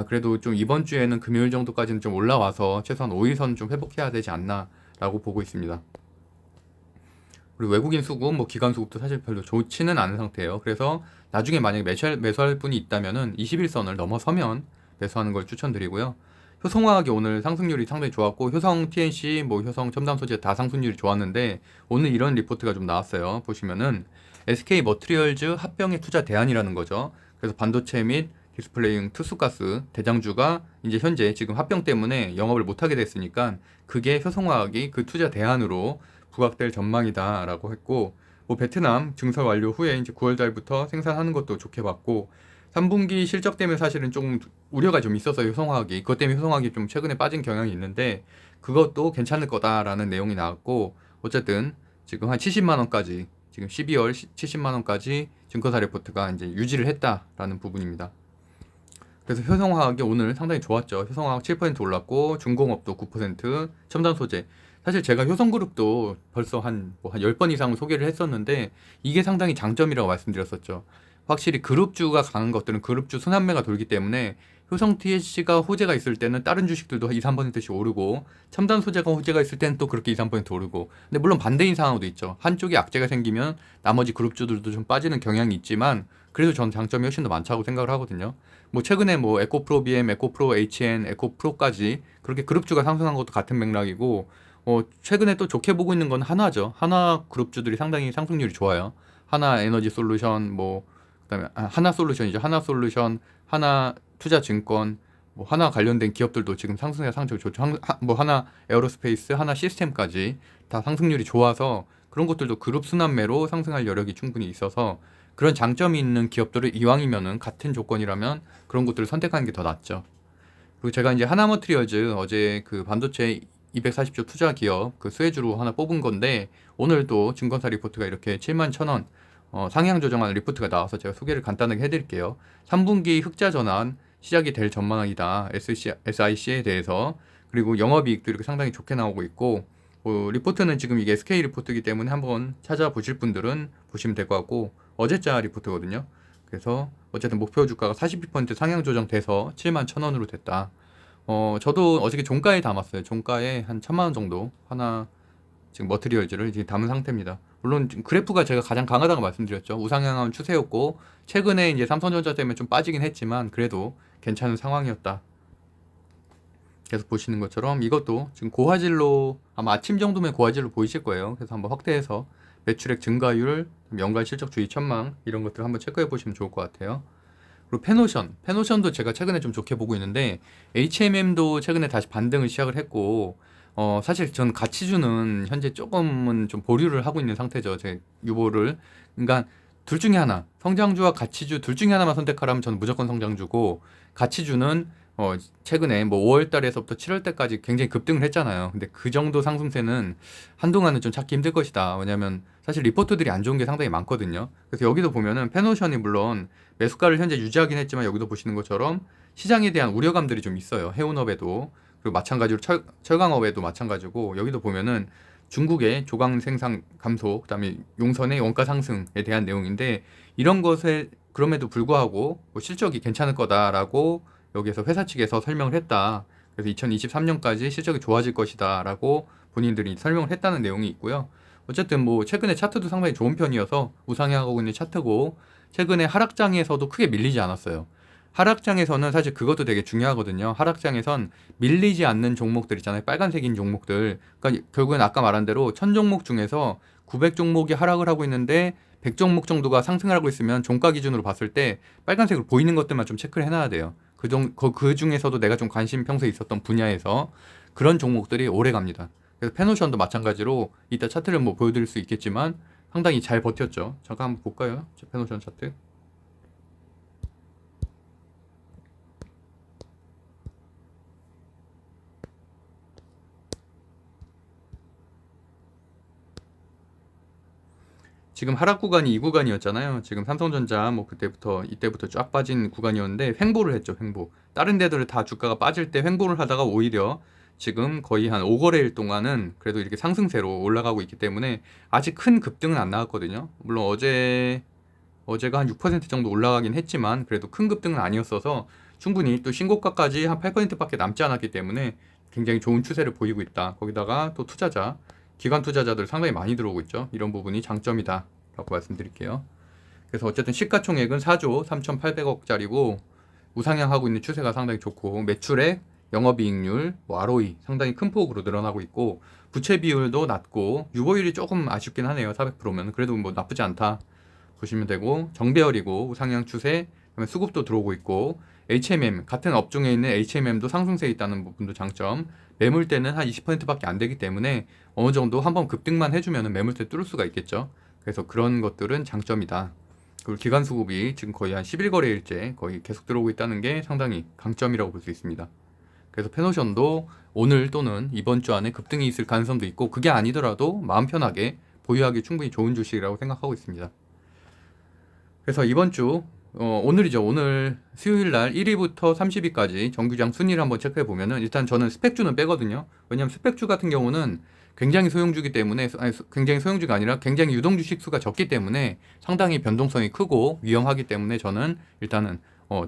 그래도 좀 이번 주에는 금요일 정도까지는 좀 올라와서 최소한 5일선 좀 회복해야 되지 않나라고 보고 있습니다. 그리고 외국인 수급, 뭐 기관 수급도 사실 별로 좋지는 않은 상태예요. 그래서 나중에 만약에 매수할 분이 있다면은 21선을 넘어서면 매수하는 걸 추천드리고요. 효성화학이 오늘 상승률이 상당히 좋았고, 효성 TNC, 뭐 효성 첨단 소재 다 상승률이 좋았는데, 오늘 이런 리포트가 좀 나왔어요. 보시면은 SK 머트리얼즈 합병의 투자 대안이라는 거죠. 그래서 반도체 및 디스플레이용 특수가스 대장주가 이제 현재 지금 합병 때문에 영업을 못하게 됐으니까 그게 효성화학이 그 투자 대안으로 부각될 전망이다라고 했고, 뭐 베트남 증설 완료 후에 이제 9월 달부터 생산하는 것도 좋게 봤고, 3분기 실적 때문에 사실은 조금 우려가 좀 있었어요. 효성화학이. 그것 때문에 효성화학이 좀 최근에 빠진 경향이 있는데 그것도 괜찮을 거다라는 내용이 나왔고, 어쨌든 지금 한 70만 원까지, 지금 12월 70만 원까지 증권사 레포트가 이제 유지를 했다라는 부분입니다. 그래서 효성화학이 오늘 상당히 좋았죠. 효성화학 7% 올랐고, 중공업도 9%, 첨단 소재. 사실 제가 효성그룹도 벌써 한 10번 이상 소개를 했었는데, 이게 상당히 장점이라고 말씀드렸었죠. 확실히 그룹주가 강한 것들은 그룹주 순환매가 돌기 때문에 효성 THC가 호재가 있을 때는 다른 주식들도 2, 3%씩 오르고, 첨단 소재가 호재가 있을 때는 또 그렇게 2, 3% 오르고, 근데 물론 반대인 상황도 있죠. 한쪽에 악재가 생기면 나머지 그룹주들도 좀 빠지는 경향이 있지만, 그래도 전 장점이 훨씬 더 많다고 생각을 하거든요. 뭐 최근에 뭐 에코프로 BM, 에코프로 HN, 에코프로까지 그렇게 그룹주가 상승한 것도 같은 맥락이고, 최근에 또 좋게 보고 있는 건 하나죠. 하나 그룹주들이 상당히 상승률이 좋아요. 하나 에너지 솔루션, 뭐 그다음에 하나 솔루션이죠. 하나 솔루션, 하나 투자증권, 뭐 하나 관련된 기업들도 지금 상승세 상승 좋죠. 뭐 하나 에어로스페이스, 하나 시스템까지 다 상승률이 좋아서 그런 것들도 그룹 순환매로 상승할 여력이 충분히 있어서, 그런 장점이 있는 기업들을 이왕이면은 같은 조건이라면 그런 것들을 선택하는 게 더 낫죠. 그리고 제가 이제 하나머트리얼즈 어제 그 반도체 240조 투자 기업 그 수혜주로 하나 뽑은 건데, 오늘도 증권사 리포트가 이렇게 7만 1,000원 상향 조정하는 리포트가 나와서 제가 소개를 간단하게 해드릴게요. 3분기 흑자 전환 시작이 될 전망이다. SIC에 대해서. 그리고 영업이익도 이렇게 상당히 좋게 나오고 있고, 리포트는 지금 이게 SK 리포트이기 때문에 한번 찾아보실 분들은 보시면 될 것 같고, 어제자 리포트거든요. 그래서 어쨌든 목표 주가가 42% 상향 조정돼서 7만 1,000원으로 됐다. 저도 어저께 종가에 담았어요. 종가에 한 1,000만 원 정도 하나 지금 머트리얼즈를 이제 담은 상태입니다. 물론 그래프가 제가 가장 강하다고 말씀드렸죠. 우상향한 추세였고, 최근에 이제 삼성전자 때문에 좀 빠지긴 했지만 그래도 괜찮은 상황이었다. 계속 보시는 것처럼 이것도 지금 고화질로, 아마 아침 정도면 고화질로 보이실 거예요. 그래서 한번 확대해서 매출액 증가율, 연간 실적 주의 천망 이런 것들 한번 체크해 보시면 좋을 것 같아요. 그리고 페노션도 제가 최근에 좀 좋게 보고 있는데, HMM도 최근에 다시 반등을 시작을 했고, 사실 전 가치주는 현재 조금은 좀 보류를 하고 있는 상태죠. 제 유보를. 그러니까 둘 중에 하나, 성장주와 가치주 둘 중에 하나만 선택하라면 저는 무조건 성장주고, 가치주는 최근에 뭐 5월 달에서부터 7월 달까지 굉장히 급등을 했잖아요. 근데 그 정도 상승세는 한동안은 좀 찾기 힘들 것이다. 왜냐면 사실 리포트들이 안 좋은 게 상당히 많거든요. 그래서 여기도 보면은 페노션이 물론 매수가를 현재 유지하긴 했지만, 여기도 보시는 것처럼 시장에 대한 우려감들이 좀 있어요. 해운업에도. 그리고 마찬가지로 철강업에도 마찬가지고, 여기도 보면은 중국의 조강 생산 감소, 그다음에 용선의 원가 상승에 대한 내용인데, 이런 것에 그럼에도 불구하고 뭐 실적이 괜찮을 거다라고 여기에서 회사 측에서 설명을 했다. 그래서 2023년까지 실적이 좋아질 것이다라고 본인들이 설명을 했다는 내용이 있고요. 어쨌든 뭐 최근에 차트도 상당히 좋은 편이어서 우상향하고 있는 차트고, 최근에 하락장에서도 크게 밀리지 않았어요. 하락장에서는 사실 그것도 되게 중요하거든요. 하락장에선 밀리지 않는 종목들 있잖아요. 빨간색인 종목들. 그러니까 결국엔 아까 말한 대로 1000종목 중에서 900종목이 하락을 하고 있는데 100종목 정도가 상승을 하고 있으면 종가 기준으로 봤을 때 빨간색으로 보이는 것들만 좀 체크를 해놔야 돼요. 그 중에서도 내가 좀 관심 평소에 있었던 분야에서 그런 종목들이 오래 갑니다. 그래서 페노션도 마찬가지로 이따 차트를 뭐 보여드릴 수 있겠지만 상당히 잘 버텼죠. 잠깐 한번 볼까요? 페노션 차트. 지금 하락 구간이 이 구간이었잖아요. 지금 삼성전자 뭐 이때부터 쫙 빠진 구간이었는데 횡보를 했죠. 횡보. 다른 데들 다 주가가 빠질 때 횡보를 하다가 오히려 지금 거의 한 5거래일 동안은 그래도 이렇게 상승세로 올라가고 있기 때문에 아직 큰 급등은 안 나왔거든요. 물론 어제가 한 6% 정도 올라가긴 했지만 그래도 큰 급등은 아니었어서 충분히 또 신고가까지 한 8%밖에 남지 않았기 때문에 굉장히 좋은 추세를 보이고 있다. 거기다가 또 기관 투자자들 상당히 많이 들어오고 있죠. 이런 부분이 장점이다 라고 말씀드릴게요. 그래서 어쨌든 시가총액은 4조 3,800억짜리고 우상향하고 있는 추세가 상당히 좋고, 매출액, 영업이익률, 뭐 ROE 상당히 큰 폭으로 늘어나고 있고, 부채 비율도 낮고, 유보율이 조금 아쉽긴 하네요. 400%면 그래도 뭐 나쁘지 않다 보시면 되고, 정배열이고 우상향 추세, 그다음에 수급도 들어오고 있고, HMM 같은 업종에 있는 HMM도 상승세에 있다는 부분도 장점. 매물대는 한 20%밖에 안 되기 때문에 어느 정도 한번 급등만 해주면 매물대 뚫을 수가 있겠죠. 그래서 그런 것들은 장점이다. 그리고 기관 수급이 지금 거의 한 11거래일째 거의 계속 들어오고 있다는 게 상당히 강점이라고 볼 수 있습니다. 그래서 페노션도 오늘 또는 이번 주 안에 급등이 있을 가능성도 있고, 그게 아니더라도 마음 편하게 보유하기 충분히 좋은 주식이라고 생각하고 있습니다. 그래서 이번 주 오늘이죠. 오늘 수요일 날 1위부터 30위까지 정규장 순위를 한번 체크해 보면은, 일단 저는 스펙주는 빼거든요. 왜냐하면 스펙주 같은 경우는 굉장히 소형주기 때문에, 굉장히 소형주가 아니라 굉장히 유동주식 수가 적기 때문에 상당히 변동성이 크고 위험하기 때문에 저는 일단은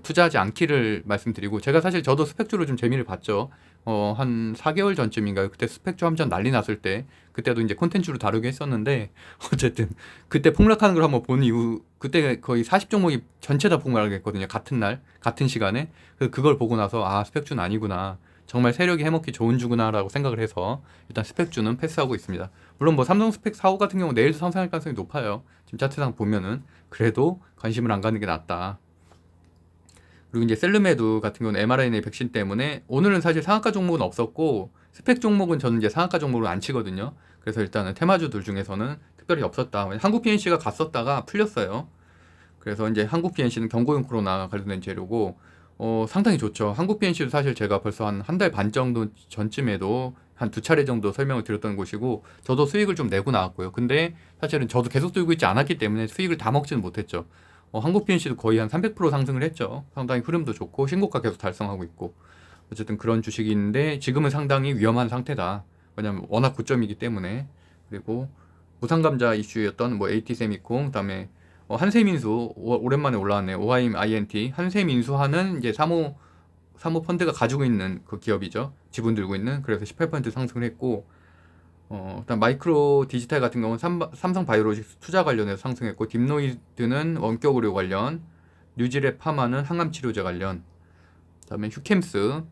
투자하지 않기를 말씀드리고, 제가 사실 저도 스펙주로 좀 재미를 봤죠. 한 4개월 전쯤인가요? 그때 스펙주 함전 난리 났을 때, 그때도 이제 콘텐츠로 다루게 했었는데, 어쨌든 그때 폭락하는 걸 한번 본 이후, 그때 거의 40종목이 전체 다 폭락했거든요. 같은 날, 같은 시간에. 그래서 그걸 보고 나서 아, 스펙주는 아니구나. 정말 세력이 해먹기 좋은 주구나라고 생각을 해서 일단 스펙주는 패스하고 있습니다. 물론 뭐 삼성 스펙 4호 같은 경우 내일도 상승할 가능성이 높아요. 지금 차트상 보면은. 그래도 관심을 안 갖는 게 낫다. 그리고 이제 셀르메드 같은 경우는 mRNA 백신 때문에 오늘은 사실 상한가 종목은 없었고, 스펙 종목은 저는 이제 상한가 종목으로 안 치거든요. 그래서 일단은 테마주들 중에서는 특별히 없었다. 한국 PNC가 갔었다가 풀렸어요. 그래서 이제 한국 PNC는 경고용 코로나 관련된 재료고, 상당히 좋죠. 한국 PNC도 사실 제가 벌써 한 달 반 정도 전쯤에도 한 2차례 정도 설명을 드렸던 곳이고, 저도 수익을 좀 내고 나왔고요. 근데 사실은 저도 계속 들고 있지 않았기 때문에 수익을 다 먹지는 못했죠. 한국 PNC도 거의 한 300% 상승을 했죠. 상당히 흐름도 좋고 신고가 계속 달성하고 있고, 어쨌든 그런 주식이 있는데 지금은 상당히 위험한 상태다. 왜냐면 워낙 고점이기 때문에. 그리고 무상감자 이슈였던 뭐 AT세미콩, 그다음에 한세민수 오랜만에 올라왔네요. OIMINT. 한세민수하는 이제 사모 펀드가 가지고 있는 그 기업이죠. 지분 들고 있는. 그래서 18% 상승을 했고, 일단 마이크로 디지털 같은 경우는 삼성 바이오로직스 투자 관련해서 상승했고, 딥노이드는 원격 의료 관련, 뉴질의 파마는 항암 치료제 관련, 그다음에 휴캠스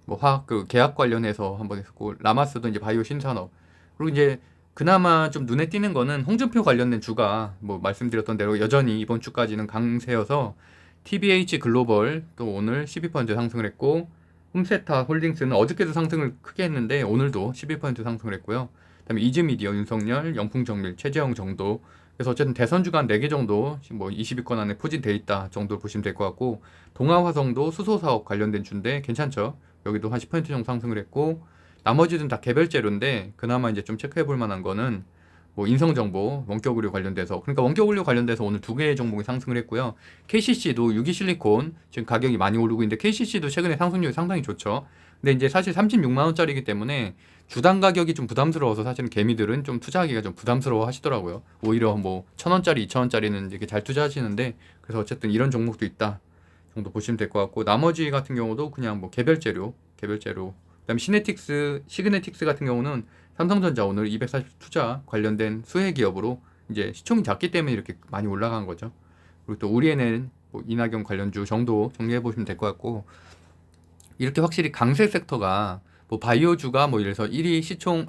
뭐 화학 그 계약 관련해서 한번 했었고, 라마스도 이제 바이오 신산업. 그리고 이제 그나마 좀 눈에 띄는 거는 홍준표 관련된 주가 뭐 말씀드렸던 대로 여전히 이번 주까지는 강세여서, TBH 글로벌 또 오늘 12% 상승을 했고, 홈세타 홀딩스는 어저께도 상승을 크게 했는데 오늘도 11% 상승을 했고요. 그다음에 이즈미디어, 윤석열, 영풍정밀, 최재형 정도. 그래서 어쨌든 대선 주간 4개 정도 뭐 20위권 안에 포진돼 있다 정도 보시면 될 것 같고, 동아화성도 수소 사업 관련된 주인데 괜찮죠. 여기도 한 10% 정도 상승을 했고, 나머지는 다 개별 재료인데 그나마 이제 좀 체크해 볼 만한 거는 뭐 인성정보, 원격의료 관련돼서, 그러니까 원격의료 관련돼서 오늘 2개의 종목이 상승을 했고요. KCC도 유기실리콘 지금 가격이 많이 오르고 있는데, KCC도 최근에 상승률이 상당히 좋죠. 근데 이제 사실 36만 원짜리이기 때문에 주당 가격이 좀 부담스러워서 사실은 개미들은 좀 투자하기가 좀 부담스러워 하시더라고요. 오히려 뭐 1,000원짜리, 2,000원짜리는 이렇게 잘 투자하시는데, 그래서 어쨌든 이런 종목도 있다 정도 보시면 될 것 같고, 나머지 같은 경우도 그냥 뭐 개별 재료, 그다음에 시그네틱스 같은 경우는 삼성전자 오늘 240 투자 관련된 수혜 기업으로 이제 시총이 작기 때문에 이렇게 많이 올라간 거죠. 그리고 또 우리에는 뭐 이낙연 관련주 정도 정리해 보시면 될 것 같고, 이렇게 확실히 강세 섹터가 뭐 바이오주가 뭐 이래서 1위 시총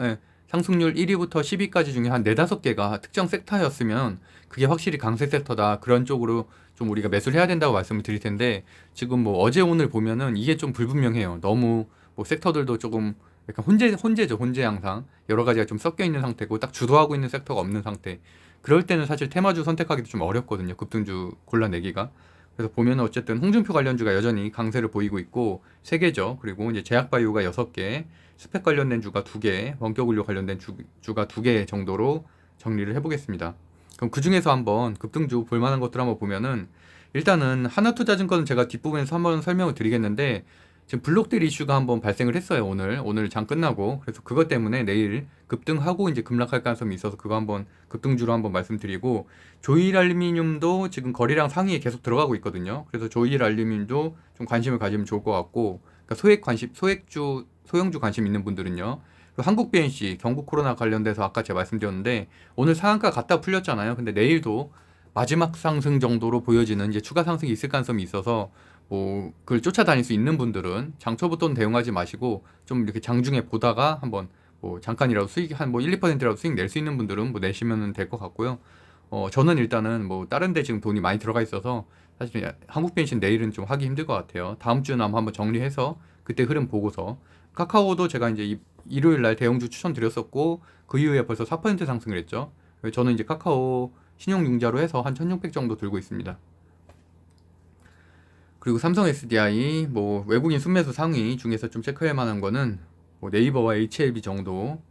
상승률 1위부터 10위까지 중에 한 4-5개가 특정 섹터였으면 그게 확실히 강세 섹터다, 그런 쪽으로 좀 우리가 매수를 해야 된다고 말씀을 드릴 텐데, 지금 뭐 어제 오늘 보면은 이게 좀 불분명해요. 너무 뭐 섹터들도 조금 약간 혼재죠. 혼재 양상. 여러 가지가 좀 섞여 있는 상태고 딱 주도하고 있는 섹터가 없는 상태. 그럴 때는 사실 테마주 선택하기도 좀 어렵거든요. 급등주 골라내기가. 그래서 보면 어쨌든 홍준표 관련주가 여전히 강세를 보이고 있고 3개죠. 그리고 이제 제약바이오가 6개, 스펙 관련된 주가 2개, 원격의료 관련된 주가 2개 정도로 정리를 해보겠습니다. 그럼 그 중에서 한번 급등주 볼만한 것들 한번 보면은, 일단은 하나투자증권은 제가 뒷부분에서 한번 설명을 드리겠는데, 지금 블록딜 이슈가 한번 발생을 했어요. 오늘 장 끝나고. 그래서 그것 때문에 내일 급등하고 이제 급락할 가능성이 있어서 그거 한번 급등주로 한번 말씀드리고, 조일 알루미늄도 지금 거래량 상위에 계속 들어가고 있거든요. 그래서 조일 알루미늄도 좀 관심을 가지면 좋을 것 같고, 그러니까 소형주 관심 있는 분들은요. 그리고 한국 BNC 경국 코로나 관련돼서 아까 제가 말씀드렸는데 오늘 상한가 갔다 풀렸잖아요. 근데 내일도 마지막 상승 정도로 보여지는 이제 추가 상승이 있을 가능성이 있어서, 뭐 그걸 쫓아다닐 수 있는 분들은 장초부터는 대응하지 마시고 좀 이렇게 장중에 보다가 한번 뭐 잠깐이라도 수익 한 뭐 1, 2%라도 수익 낼 수 있는 분들은 뭐 내시면 될 것 같고요. 저는 일단은 뭐 다른 데 지금 돈이 많이 들어가 있어서 사실 한국 변신 내일은 좀 하기 힘들 것 같아요. 다음 주는 한번 정리해서 그때 흐름 보고서. 카카오도 제가 이제 일요일 날 대형주 추천드렸었고 그 이후에 벌써 4% 상승을 했죠. 저는 이제 카카오 신용융자로 해서 한 1600 정도 들고 있습니다. 그리고 삼성 SDI 뭐 외국인 순매수 상위 중에서 좀 체크할 만한 거는 뭐 네이버와 HLB 정도.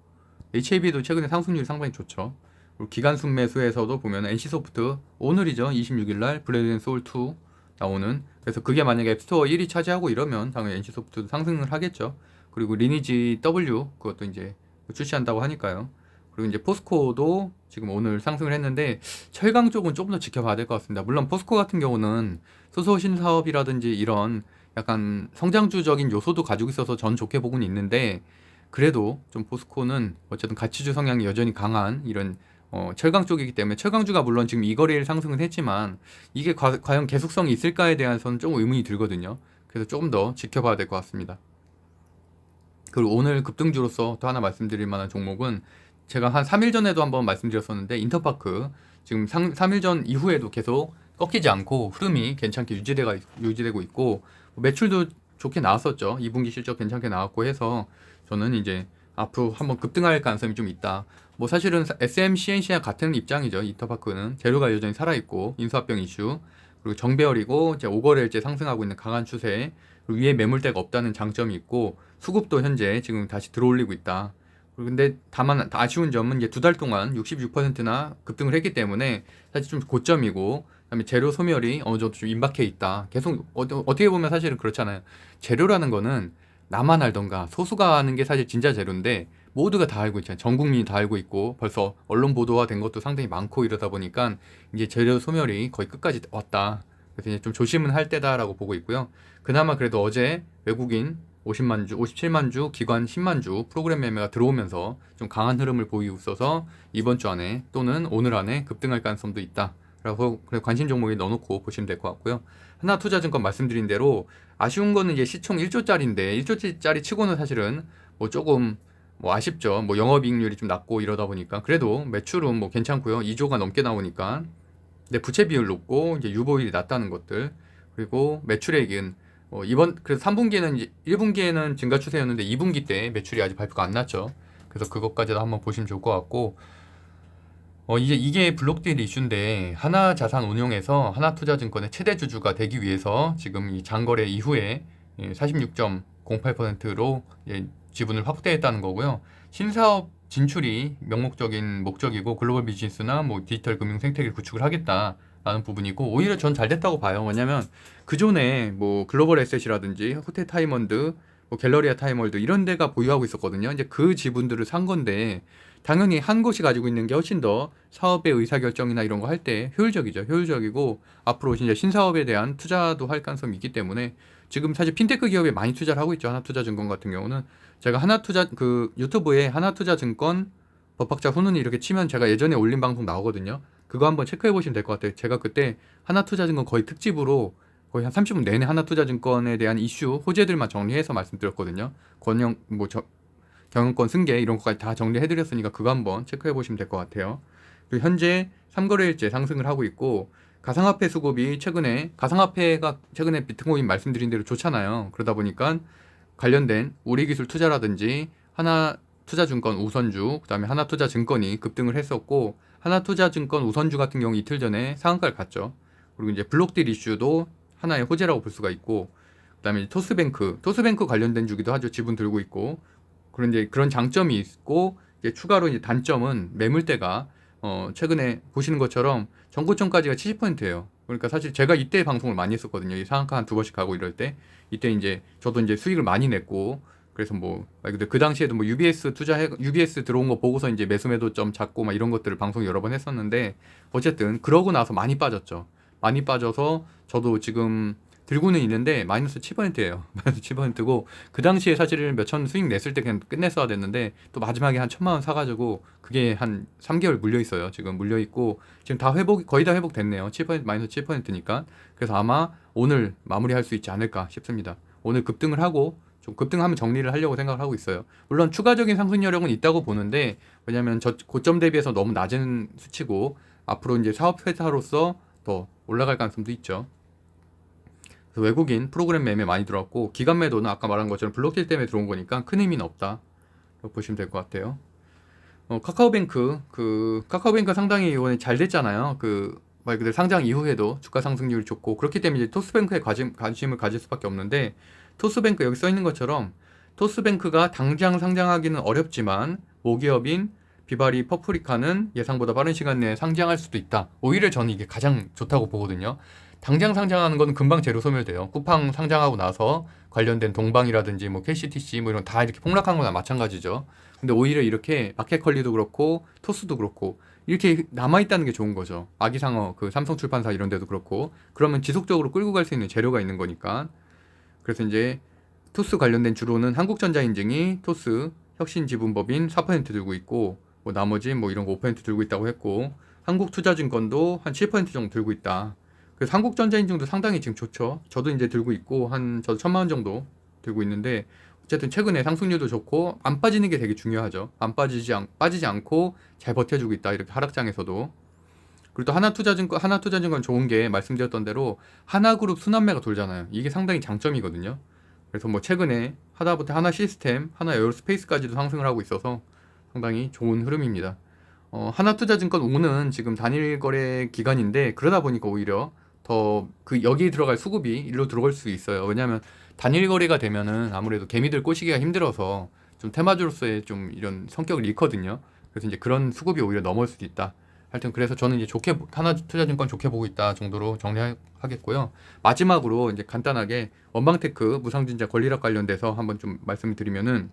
HLB도 최근에 상승률이 상당히 좋죠. 그리고 기간 순매수에서도 보면 NC소프트 오늘이죠. 26일 날 블레드 소울 2 나오는. 그래서 그게 만약에 앱스토어 1위 차지하고 이러면 당연히 NC소프트도 상승을 하겠죠. 그리고 리니지 W 그것도 이제 출시한다고 하니까요. 그리고 이제 포스코도 지금 오늘 상승을 했는데 철강 쪽은 조금 더 지켜봐야 될 것 같습니다. 물론 포스코 같은 경우는 수소 신사업이라든지 이런 약간 성장주적인 요소도 가지고 있어서 전 좋게 보고는 있는데, 그래도 좀 포스코는 어쨌든 가치주 성향이 여전히 강한 이런 철강 쪽이기 때문에, 철강주가 물론 지금 이 거래일 상승은 했지만 이게 과연 계속성이 있을까에 대해서는 조금 의문이 들거든요. 그래서 조금 더 지켜봐야 될 것 같습니다. 그리고 오늘 급등주로서 또 하나 말씀드릴 만한 종목은 제가 한 3일 전에도 한번 말씀드렸었는데 인터파크, 지금 3일 전 이후에도 계속 꺾이지 않고 흐름이 괜찮게 유지되고 있고 매출도 좋게 나왔었죠. 2분기 실적 괜찮게 나왔고 해서 저는 이제 앞으로 한번 급등할 가능성이 좀 있다. 뭐 사실은 SMCNC와 같은 입장이죠. 인터파크는 재료가 여전히 살아있고 인수합병 이슈, 그리고 정배열이고 이제 5거래일째 상승하고 있는 강한 추세, 그리고 위에 매물대가 없다는 장점이 있고 수급도 현재 지금 다시 들어올리고 있다. 근데 다만 아쉬운 점은 이제 2달 동안 66%나 급등을 했기 때문에 사실 좀 고점이고, 그다음에 재료 소멸이 어느 정도 좀 임박해 있다. 계속 어떻게 보면 사실은 그렇잖아요. 재료라는 거는 나만 알던가 소수가 아는 게 사실 진짜 재료인데 모두가 다 알고 있잖아요. 전 국민이 다 알고 있고 벌써 언론 보도화 된 것도 상당히 많고 이러다 보니까 이제 재료 소멸이 거의 끝까지 왔다. 그래서 이제 좀 조심은 할 때다라고 보고 있고요. 그나마 그래도 어제 외국인 50만 주, 57만 주, 기관 10만 주 프로그램 매매가 들어오면서 좀 강한 흐름을 보이고 있어서 이번 주 안에 또는 오늘 안에 급등할 가능성도 있다. 라고 관심 종목에 넣어놓고 보시면 될 것 같고요. 하나투자증권 말씀드린 대로 아쉬운 거는 이제 시총 1조짜리인데 1조짜리 치고는 사실은 뭐 조금 뭐 아쉽죠. 뭐 영업이익률이 좀 낮고 이러다 보니까 그래도 매출은 뭐 괜찮고요. 2조가 넘게 나오니까. 근데 부채 비율 높고 이제 유보율이 낮다는 것들, 그리고 매출액은 이번 그래서 3분기에는 이제 1분기에는 증가 추세였는데 2분기 때 매출이 아직 발표가 안 났죠. 그래서 그것까지도 한번 보시면 좋을 것 같고, 이제 이게 블록딜 이슈인데 하나자산운용에서 하나투자증권의 최대 주주가 되기 위해서 지금 이 장거래 이후에 46.08%로 지분을 확대했다는 거고요. 신사업 진출이 명목적인 목적이고 글로벌 비즈니스나 뭐 디지털 금융 생태계를 구축을 하겠다라는 부분이고, 오히려 전 잘 됐다고 봐요. 왜냐면 그전에 뭐 글로벌 에셋이라든지 호텔 타임원드, 뭐 갤러리아 타임월드 이런 데가 보유하고 있었거든요. 이제 그 지분들을 산 건데 당연히 한 곳이 가지고 있는 게 훨씬 더 사업의 의사결정이나 이런 거 할 때 효율적이죠. 효율적이고 앞으로 진짜 신사업에 대한 투자도 할 가능성이 있기 때문에 지금 사실 핀테크 기업에 많이 투자를 하고 있죠. 하나투자증권 같은 경우는 제가 하나투자 그 유튜브에 하나투자증권 법학자 훈훈이 이렇게 치면 제가 예전에 올린 방송 나오거든요. 그거 한번 체크해 보시면 될 것 같아요. 제가 그때 하나투자증권 거의 특집으로 거의 한 30분 내내 하나투자증권에 대한 이슈 호재들만 정리해서 말씀드렸거든요. 권영 경영권 승계 이런 것까지 다 정리해 드렸으니까 그거 한번 체크해 보시면 될 것 같아요. 그리고 현재 3거래일째 상승을 하고 있고 가상화폐 수급이 가상화폐가 최근에 비트코인 말씀드린 대로 좋잖아요. 그러다 보니까 관련된 우리기술 투자라든지 하나투자증권 우선주, 그다음에 하나투자증권이 급등을 했었고 하나투자증권 우선주 같은 경우 이틀 전에 상한가를 갔죠. 그리고 이제 블록딜 이슈도 하나의 호재라고 볼 수가 있고 그다음에 토스뱅크 관련된 주기도 하죠. 지분 들고 있고 그런데 그런 장점이 있고 이제 추가로 이제 단점은 매물대가 최근에 보시는 것처럼 전고점까지가 70%예요. 그러니까 사실 제가 이때 방송을 많이 했었거든요. 이 상한가 한 두 번씩 가고 이럴 때 이때 이제 저도 이제 수익을 많이 냈고 그래서 뭐 근데 그 당시에도 뭐 UBS 들어온 거 보고서 이제 매수매도점 잡고 막 이런 것들을 방송 여러 번 했었는데 어쨌든 그러고 나서 많이 빠졌죠. 많이 빠져서 저도 지금 들고는 있는데 마이너스 7%예요. 마이너스 7%고 그 당시에 사실은 몇천 수익 냈을 때 그냥 끝냈어야 됐는데 또 마지막에 한 1,000만 원 사가지고 그게 한 3개월 물려 있어요. 지금 물려 있고 지금 다 거의 다 회복됐네요. 7% 마이너스 7%니까 그래서 아마 오늘 마무리할 수 있지 않을까 싶습니다. 오늘 급등을 하고 좀 급등하면 정리를 하려고 생각을 하고 있어요. 물론 추가적인 상승 여력은 있다고 보는데 왜냐하면 저 고점 대비해서 너무 낮은 수치고 앞으로 이제 사업 회사로서 더 올라갈 가능성도 있죠. 그래서 외국인 프로그램 매매 많이 들어왔고 기간 매도는 아까 말한 것처럼 블록딜 때문에 들어온 거니까 큰 의미는 없다. 보시면 될 것 같아요. 카카오뱅크 상당히 이번에 잘 됐잖아요. 말 그대로 상장 이후에도 주가 상승률이 좋고 그렇기 때문에 이제 토스뱅크에 관심을 가질 수밖에 없는데 토스뱅크 여기 써 있는 것처럼 토스뱅크가 당장 상장하기는 어렵지만 모기업인 비바리 퍼프리카는 예상보다 빠른 시간 내에 상장할 수도 있다. 오히려 저는 이게 가장 좋다고 보거든요. 당장 상장하는 건 금방 재료 소멸돼요. 쿠팡 상장하고 나서 관련된 동방이라든지 뭐 KCTC 뭐 이런 다 이렇게 폭락한 거나 마찬가지죠. 근데 오히려 이렇게 마켓컬리도 그렇고 토스도 그렇고 이렇게 남아있다는 게 좋은 거죠. 아기상어 삼성출판사 이런 데도 그렇고 그러면 지속적으로 끌고 갈 수 있는 재료가 있는 거니까. 그래서 이제 토스 관련된 주로는 한국전자인증이 토스 혁신지분법인 4% 들고 있고 뭐 나머지 뭐 이런 거 5% 들고 있다고 했고 한국투자증권도 한 7% 정도 들고 있다. 그래서 한국전자인증도 상당히 지금 좋죠. 저도 이제 들고 있고 저도 1,000만 원 정도 들고 있는데 어쨌든 최근에 상승률도 좋고 안 빠지는 게 되게 중요하죠. 빠지지 않고 잘 버텨주고 있다. 이렇게 하락장에서도. 그리고 또 하나투자증권 좋은 게 말씀드렸던 대로 하나그룹 순환매가 돌잖아요. 이게 상당히 장점이거든요. 그래서 뭐 최근에 하다못해 하나시스템, 하나에어로스페이스까지도 상승을 하고 있어서 상당히 좋은 흐름입니다. 하나투자증권 5는 지금 단일 거래 기간인데 그러다 보니까 오히려 더 여기 들어갈 수급이 일로 들어갈 수 있어요. 왜냐하면 단일 거래가 되면은 아무래도 개미들 꼬시기가 힘들어서 좀 테마주로서의 좀 이런 성격을 잃거든요. 그래서 이제 그런 수급이 오히려 넘어올 수도 있다. 하여튼 그래서 저는 이제 하나투자증권 좋게 보고 있다 정도로 정리하겠고요. 마지막으로 이제 간단하게 원방테크 무상증자 권리락 관련돼서 한번 좀 말씀을 드리면은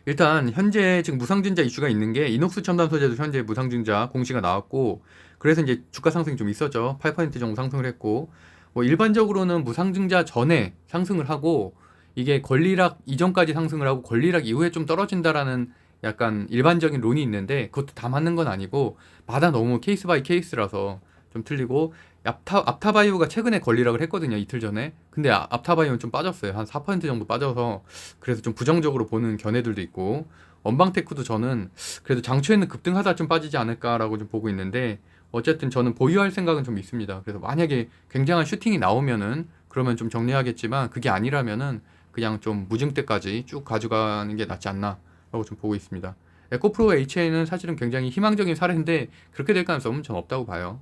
일단 현재 지금 무상증자 이슈가 있는 게 이녹스 첨단 소재도 현재 무상증자 공시가 나왔고 그래서 이제 주가 상승이 좀 있었죠. 8% 정도 상승을 했고 뭐 일반적으로는 무상증자 전에 상승을 하고 이게 권리락 이전까지 상승을 하고 권리락 이후에 좀 떨어진다라는 약간 일반적인 론이 있는데 그것도 다 맞는 건 아니고 마다 너무 케이스 바이 케이스라서 좀 틀리고 앞타바이오가 최근에 권리락을 했거든요. 이틀 전에. 근데 앞타바이오는 좀 빠졌어요. 한 4% 정도 빠져서 그래서 좀 부정적으로 보는 견해들도 있고 원방테크도 저는 그래도 장초에는 급등하다 좀 빠지지 않을까라고 좀 보고 있는데 어쨌든 저는 보유할 생각은 좀 있습니다. 그래서 만약에 굉장한 슈팅이 나오면은 그러면 좀 정리하겠지만 그게 아니라면은 그냥 좀 무증 때까지 쭉 가져가는 게 낫지 않나라고 좀 보고 있습니다. 에코프로 HA는 사실은 굉장히 희망적인 사례인데 그렇게 될 가능성은 전 없다고 봐요.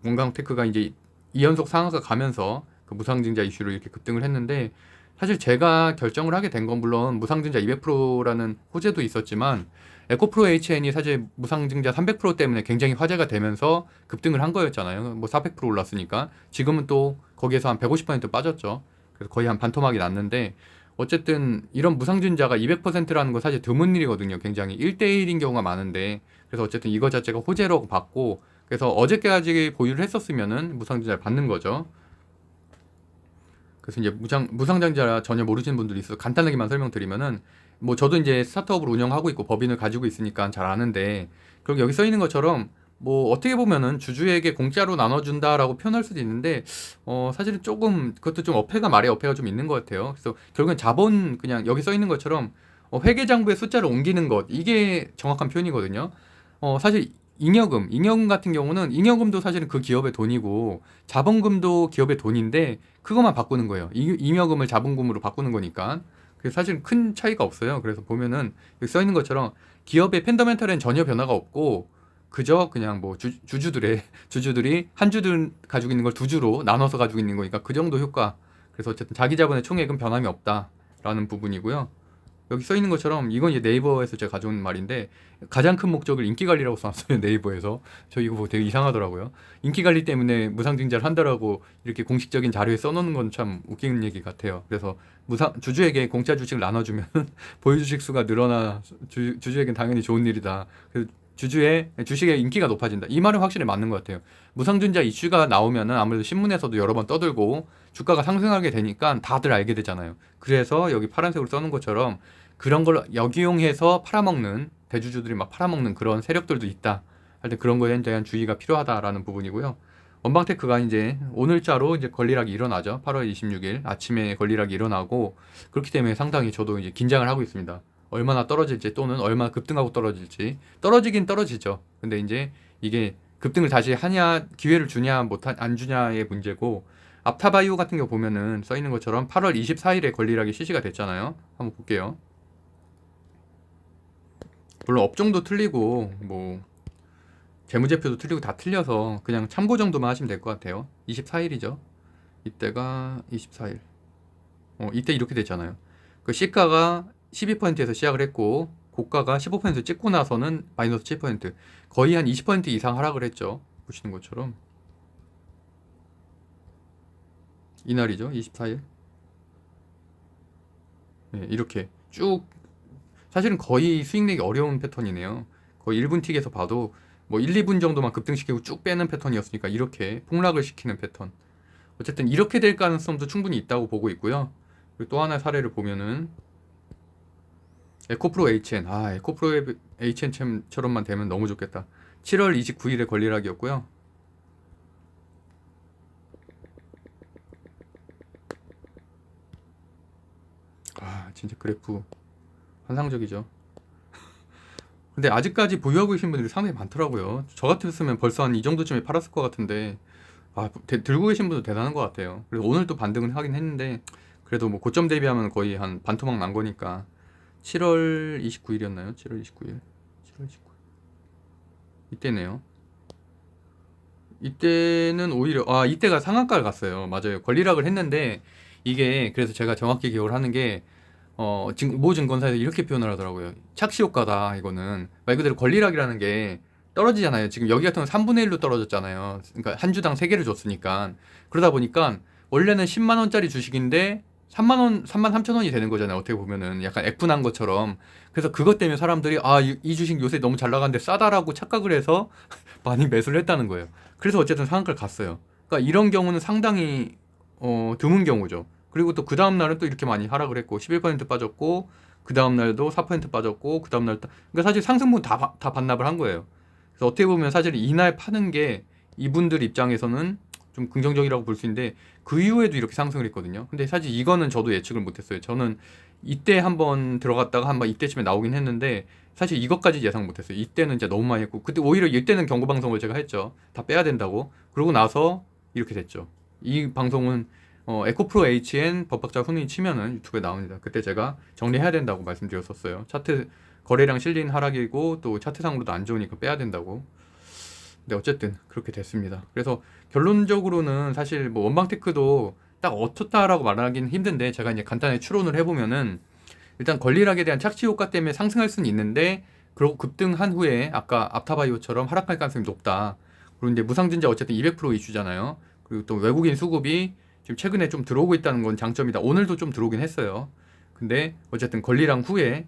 원광테크가 이제 2연속 상한가 가면서 그 무상증자 이슈로 이렇게 급등을 했는데 사실 제가 결정을 하게 된 건 물론 무상증자 200%라는 호재도 있었지만 에코프로 HN이 사실 무상증자 300% 때문에 굉장히 화제가 되면서 급등을 한 거였잖아요. 뭐 400% 올랐으니까 지금은 또 거기에서 한 150% 빠졌죠. 그래서 거의 한 반토막이 났는데 어쨌든 이런 무상증자가 200%라는 거 사실 드문 일이거든요. 굉장히 1대1인 경우가 많은데 그래서 어쨌든 이거 자체가 호재라고 봤고 그래서 어저께까지 보유를 했었으면은 무상증자를 받는 거죠. 그래서 이제 무상장자 전혀 모르시는 분들이 있어서 간단하게만 설명드리면은, 뭐 저도 이제 스타트업을 운영하고 있고 법인을 가지고 있으니까 잘 아는데, 그리고 여기 써 있는 것처럼 뭐 어떻게 보면은 주주에게 공짜로 나눠준다라고 표현할 수도 있는데, 사실은 조금 그것도 좀 말에 어폐가 좀 있는 것 같아요. 그래서 결국엔 자본, 그냥 여기 써 있는 것처럼 회계장부의 숫자를 옮기는 것, 이게 정확한 표현이거든요. 사실 잉여금 같은 경우는, 잉여금도 사실은 그 기업의 돈이고 자본금도 기업의 돈인데 그것만 바꾸는 거예요. 잉여금을 자본금으로 바꾸는 거니까. 그래서 사실 큰 차이가 없어요. 그래서 보면은 여기 써 있는 것처럼 기업의 펀더멘털엔 전혀 변화가 없고, 그저 그냥 뭐 주주들이 한 주들 가지고 있는 걸 두 주로 나눠서 가지고 있는 거니까 그 정도 효과. 그래서 어쨌든 자기 자본의 총액은 변함이 없다라는 부분이고요. 여기 써 있는 것처럼 이건 이제 네이버에서 제가 가져온 말인데, 가장 큰 목적을 인기 관리라고 써놨어요. 네이버에서. 저 이거 보고 되게 이상하더라고요. 인기 관리 때문에 무상증자를 한다라고 이렇게 공식적인 자료에 써놓는 건 참 웃기는 얘기 같아요. 그래서 주주에게 공짜 주식을 나눠주면 보유 주식 수가 늘어나 주주에겐 당연히 좋은 일이다. 그래서 주식의 인기가 높아진다. 이 말은 확실히 맞는 것 같아요. 무상증자 이슈가 나오면은 아무래도 신문에서도 여러 번 떠들고 주가가 상승하게 되니까 다들 알게 되잖아요. 그래서 여기 파란색으로 써놓은 것처럼 그런 걸 역이용해서 대주주들이 막 팔아먹는 그런 세력들도 있다. 할 때 그런 거에 대한 주의가 필요하다라는 부분이고요. 원방테크가 이제 오늘자로 이제 권리락이 일어나죠. 8월 26일 아침에 권리락이 일어나고, 그렇기 때문에 상당히 저도 이제 긴장을 하고 있습니다. 얼마나 떨어질지, 또는 얼마나 급등하고 떨어질지. 떨어지긴 떨어지죠. 근데 이제 이게 급등을 다시 하냐, 기회를 주냐 안 주냐의 문제고, 앞타바이오 같은 경우 보면은 써 있는 것처럼 8월 24일에 권리락이 실시가 됐잖아요. 한번 볼게요. 물론 업종도 틀리고 뭐 재무제표도 틀리고 다 틀려서 그냥 참고 정도만 하시면 될 것 같아요. 24일이죠. 이때가 24일. 이때 이렇게 됐잖아요. 그 시가가 12%에서 시작을 했고 고가가 15% 찍고 나서는 마이너스 7%, 거의 한 20% 이상 하락을 했죠. 보시는 것처럼 이날이죠. 24일. 네, 이렇게 쭉, 사실은 거의 수익 내기 어려운 패턴이네요. 거의 1분 틱에서 봐도 뭐 1, 2분 정도만 급등시키고 쭉 빼는 패턴이었으니까 이렇게 폭락을 시키는 패턴. 어쨌든 이렇게 될 가능성도 충분히 있다고 보고 있고요. 그리고 또 하나의 사례를 보면은 에코프로 HN. 에코프로 HN처럼만 되면 너무 좋겠다. 7월 29일에 권리락이었고요. 진짜 그래프 환상적이죠. 근데 아직까지 보유하고 계신 분들이 상당히 많더라고요. 저 같았으면 벌써 한 이 정도쯤에 팔았을 것 같은데, 들고 계신 분도 대단한 것 같아요. 그래서 오늘 또 반등을 하긴 했는데, 그래도 뭐 고점 대비하면 거의 한 반토막 난 거니까. 7월 29일이었나요? 7월 29일. 7월 29일. 이때네요. 이때는 오히려, 이때가 상한가를 갔어요. 맞아요. 권리락을 했는데, 이게, 그래서 제가 정확히 기억을 하는 게, 모 증권사에서 이렇게 표현을 하더라고요. 착시 효과다, 이거는. 말 그대로 권리락이라는 게 떨어지잖아요. 지금 여기 같은 건 3분의 1로 떨어졌잖아요. 그러니까 한 주당 3개를 줬으니까. 그러다 보니까 원래는 10만 원짜리 주식인데 3만 원, 3만 3천 원이 되는 거잖아요. 어떻게 보면은 약간 F난 것처럼. 그래서 그것 때문에 사람들이 이 주식 요새 너무 잘 나가는데 싸다라고 착각을 해서 많이 매수를 했다는 거예요. 그래서 어쨌든 상한가를 갔어요. 그러니까 이런 경우는 상당히 드문 경우죠. 그리고 또 그 다음 날은 또 이렇게 많이 하락을 했고 11% 빠졌고, 그 다음 날도 4% 빠졌고, 그 다음 날 그러니까 사실 상승분 다 반납을 한 거예요. 그래서 어떻게 보면 사실 이날 파는 게 이분들 입장에서는 좀 긍정적이라고 볼 수 있는데, 그 이후에도 이렇게 상승을 했거든요. 근데 사실 이거는 저도 예측을 못했어요. 저는 이때 한번 들어갔다가 한번 이때쯤에 나오긴 했는데, 사실 이것까지 예상 못했어요. 이때는 진짜 너무 많이 했고, 그때 오히려 이때는 경고 방송을 제가 했죠. 다 빼야 된다고. 그러고 나서 이렇게 됐죠. 이 방송은 에코프로 HN 법학자 훈훈이 치면은 유튜브에 나옵니다. 그때 제가 정리해야 된다고 말씀드렸었어요. 차트 거래량 실린 하락이고 또 차트상으로도 안 좋으니까 빼야 된다고. 근데 어쨌든 그렇게 됐습니다. 그래서 결론적으로는 사실 뭐 원방테크도 딱 어떻다라고 말하기는 힘든데, 제가 이제 간단히 추론을 해보면은 일단 권리락에 대한 착시 효과 때문에 상승할 수는 있는데, 그리고 급등한 후에 아까 앞타바이오처럼 하락할 가능성이 높다. 그리고 이제 무상증자 어쨌든 200% 이슈잖아요. 그리고 또 외국인 수급이 지금 최근에 좀 들어오고 있다는 건 장점이다. 오늘도 좀 들어오긴 했어요. 근데 어쨌든 권리락 후에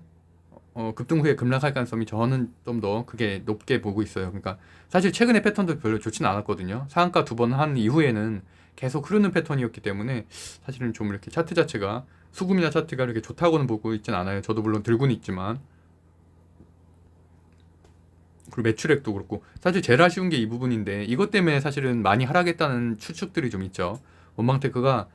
급등 후에 급락할 가능성이 저는 좀 더 그게 높게 보고 있어요. 그러니까 사실 최근에 패턴도 별로 좋지는 않았거든요. 상한가 2번 한 이후에는 계속 흐르는 패턴이었기 때문에 사실은 좀 이렇게 차트 자체가 수급이나 차트가 이렇게 좋다고는 보고 있진 않아요. 저도 물론 들고는 있지만. 그리고 매출액도 그렇고 사실 제일 아쉬운 게 이 부분인데 이것 때문에 사실은 많이 하락했다는 추측들이 좀 있죠. 원방테크가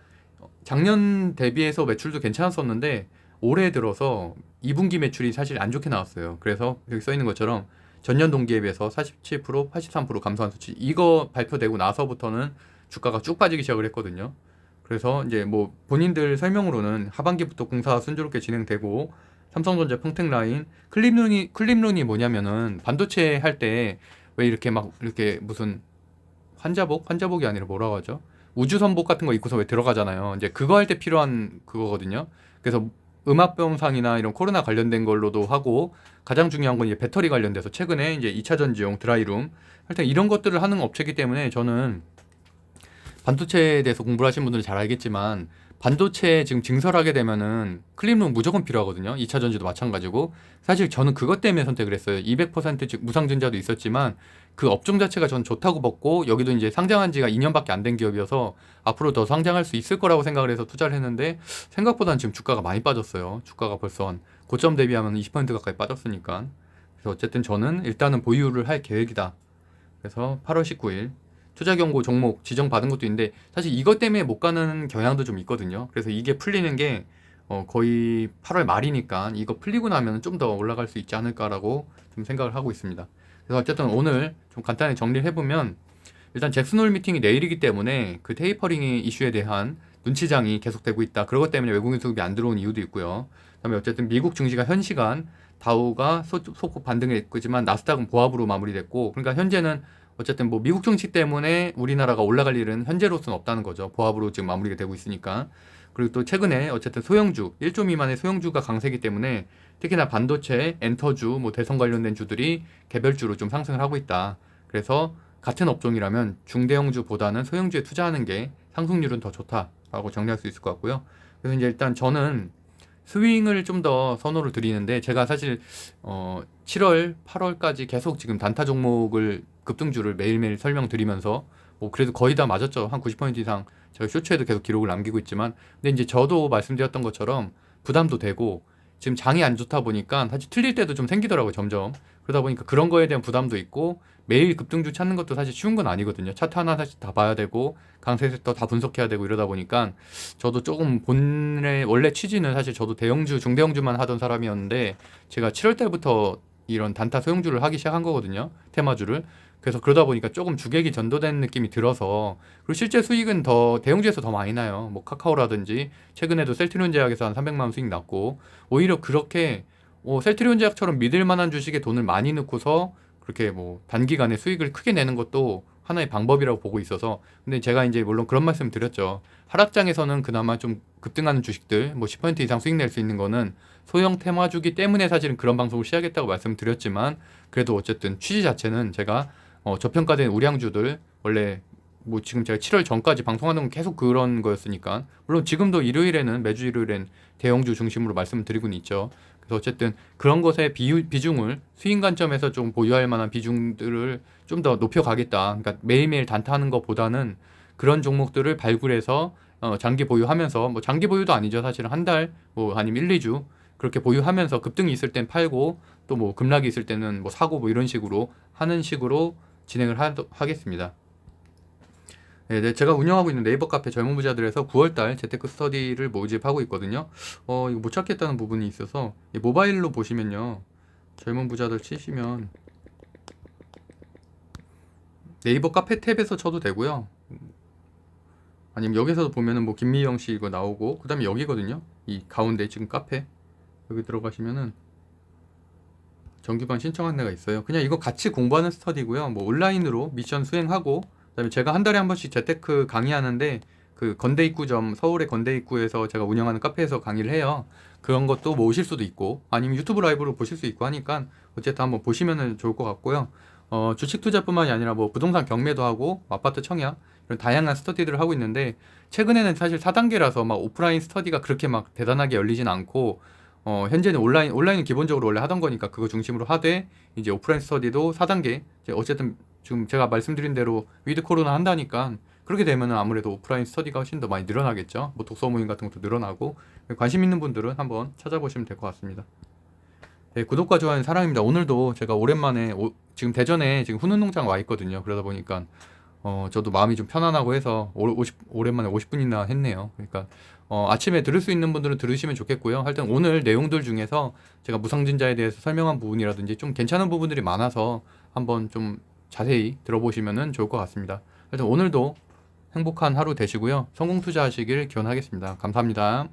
작년 대비해서 매출도 괜찮았었는데 올해 들어서 2분기 매출이 사실 안 좋게 나왔어요. 그래서 여기 써 있는 것처럼 전년 동기에 비해서 47%, 83% 감소한 수치. 이거 발표되고 나서부터는 주가가 쭉 빠지기 시작을 했거든요. 그래서 이제 뭐 본인들 설명으로는 하반기부터 공사가 순조롭게 진행되고 삼성전자 평택라인 클립룬이 뭐냐면은 반도체 할 때 왜 이렇게 막 이렇게 무슨 환자복이 아니라 뭐라고 하죠? 우주선복 같은 거 입고서 왜 들어가잖아요. 이제 그거 할 때 필요한 그거거든요. 그래서 음압병상이나 이런 코로나 관련된 걸로도 하고 가장 중요한 건 이제 배터리 관련돼서 최근에 이제 2차 전지용 드라이룸 하여튼 이런 것들을 하는 업체이기 때문에 저는 반도체에 대해서 공부를 하신 분들은 잘 알겠지만 반도체 지금 증설하게 되면은 클린룸 무조건 필요하거든요. 2차 전지도 마찬가지고 사실 저는 그것 때문에 선택을 했어요. 200% 무상증자도 있었지만 그 업종 자체가 저는 좋다고 봤고 여기도 이제 상장한 지가 2년밖에 안 된 기업이어서 앞으로 더 상장할 수 있을 거라고 생각을 해서 투자를 했는데 생각보다는 지금 주가가 많이 빠졌어요. 주가가 벌써 한 고점 대비하면 20% 가까이 빠졌으니까. 그래서 어쨌든 저는 일단은 보유를 할 계획이다. 그래서 8월 19일 투자 경고 종목 지정받은 것도 있는데 사실 이것 때문에 못 가는 경향도 좀 있거든요. 그래서 이게 풀리는 게 거의 8월 말이니까 이거 풀리고 나면 좀 더 올라갈 수 있지 않을까라고 좀 생각을 하고 있습니다. 그래서 어쨌든 오늘 좀 간단히 정리를 해보면 일단 잭슨홀 미팅이 내일이기 때문에 그 테이퍼링 이슈에 대한 눈치장이 계속되고 있다. 그것 때문에 외국인 수급이 안 들어온 이유도 있고요. 그다음에 어쨌든 미국 증시가 현 시간 다우가 소폭 반등했지만 나스닥은 보합으로 마무리됐고 그러니까 현재는 어쨌든 뭐 미국 정치 때문에 우리나라가 올라갈 일은 현재로서는 없다는 거죠. 보합으로 지금 마무리가 되고 있으니까. 그리고 또 최근에 어쨌든 소형주, 1조 미만의 소형주가 강세기 때문에 특히나 반도체, 엔터주, 뭐 대선 관련된 주들이 개별주로 좀 상승을 하고 있다. 그래서 같은 업종이라면 중대형주보다는 소형주에 투자하는 게 상승률은 더 좋다라고 정리할 수 있을 것 같고요. 그래서 이제 일단 저는 스윙을 좀 더 선호를 드리는데 제가 사실 7월, 8월까지 계속 지금 단타 종목을 급등주를 매일매일 설명드리면서 뭐 그래도 거의 다 맞았죠. 한 90% 이상 제가 쇼츠에도 계속 기록을 남기고 있지만 근데 이제 저도 말씀드렸던 것처럼 부담도 되고 지금 장이 안 좋다 보니까 사실 틀릴 때도 좀 생기더라고요. 점점. 그러다 보니까 그런 거에 대한 부담도 있고 매일 급등주 찾는 것도 사실 쉬운 건 아니거든요. 차트 하나 사실 다 봐야 되고 강세 섹터 다 분석해야 되고 이러다 보니까 저도 조금 본래 원래 취지는 사실 저도 대형주, 중대형주만 하던 사람이었는데 제가 7월 달부터 이런 단타 소형주를 하기 시작한 거거든요. 테마주를. 그래서 그러다 보니까 조금 주객이 전도된 느낌이 들어서 그리고 실제 수익은 더 대형주에서 더 많이 나요. 뭐 카카오라든지 최근에도 셀트리온 제약에서 한 300만 원 수익 났고 오히려 그렇게 셀트리온 제약처럼 믿을 만한 주식에 돈을 많이 넣고서 그렇게 뭐 단기간에 수익을 크게 내는 것도 하나의 방법이라고 보고 있어서 근데 제가 이제 물론 그런 말씀 드렸죠. 하락장에서는 그나마 좀 급등하는 주식들 뭐 10% 이상 수익 낼 수 있는 거는 소형 테마주기 때문에 사실은 그런 방송을 시작했다고 말씀드렸지만 그래도 어쨌든 취지 자체는 제가 저평가된 우량주들 원래 뭐 지금 제가 7월 전까지 방송하는 건 계속 그런 거였으니까 물론 지금도 일요일에는 매주 일요일엔 대형주 중심으로 말씀드리고는 있죠. 그래서 어쨌든 그런 것의 비중을 수익 관점에서 좀 보유할 만한 비중들을 좀 더 높여가겠다. 그러니까 매일매일 단타하는 것보다는 그런 종목들을 발굴해서 장기 보유하면서 뭐 장기 보유도 아니죠. 사실은 한 달 뭐 아니면 1, 2주 그렇게 보유하면서 급등이 있을 땐 팔고 또 뭐 급락이 있을 때는 뭐 사고 뭐 이런 식으로 하는 식으로 진행을 하겠습니다. 네, 제가 운영하고 있는 네이버 카페 젊은 부자들에서 9월달 재테크 스터디를 모집하고 있거든요. 이거 못 찾겠다는 부분이 있어서 모바일로 보시면요. 젊은 부자들 치시면 네이버 카페 탭에서 쳐도 되고요. 아니면 여기서도 보면은 뭐 김미영 씨 이거 나오고 그 다음에 여기거든요. 이 가운데 지금 카페 여기 들어가시면은 정규반 신청 안내가 있어요. 그냥 이거 같이 공부하는 스터디고요. 뭐 온라인으로 미션 수행하고 그다음에 제가 한 달에 한 번씩 재테크 강의하는데 그 건대입구점 서울의 건대입구에서 제가 운영하는 카페에서 강의를 해요. 그런 것도 뭐 오실 수도 있고 아니면 유튜브 라이브로 보실 수 있고 하니까 어쨌든 한번 보시면은 좋을 것 같고요. 주식 투자뿐만이 아니라 뭐 부동산 경매도 하고 아파트 청약 이런 다양한 스터디들을 하고 있는데 최근에는 사실 4단계라서 막 오프라인 스터디가 그렇게 막 대단하게 열리진 않고 현재는 온라인은 기본적으로 원래 하던 거니까 그거 중심으로 하되 이제 오프라인 스터디도 4단계 이제 어쨌든 지금 제가 말씀드린 대로 위드 코로나 한다니까 그렇게 되면 아무래도 오프라인 스터디가 훨씬 더 많이 늘어나겠죠. 뭐 독서 모임 같은 것도 늘어나고 관심 있는 분들은 한번 찾아보시면 될 것 같습니다. 네, 구독과 좋아요는 사랑입니다. 오늘도 제가 오랜만에 지금 대전에 지금 훈훈 농장 와 있거든요. 그러다 보니까 저도 마음이 좀 편안하고 해서 오랜만에 50분이나 했네요. 그러니까 아침에 들을 수 있는 분들은 들으시면 좋겠고요. 하여튼 오늘 내용들 중에서 제가 무상증자에 대해서 설명한 부분이라든지 좀 괜찮은 부분들이 많아서 한번 좀 자세히 들어보시면 좋을 것 같습니다. 하여튼 오늘도 행복한 하루 되시고요. 성공 투자하시길 기원하겠습니다. 감사합니다.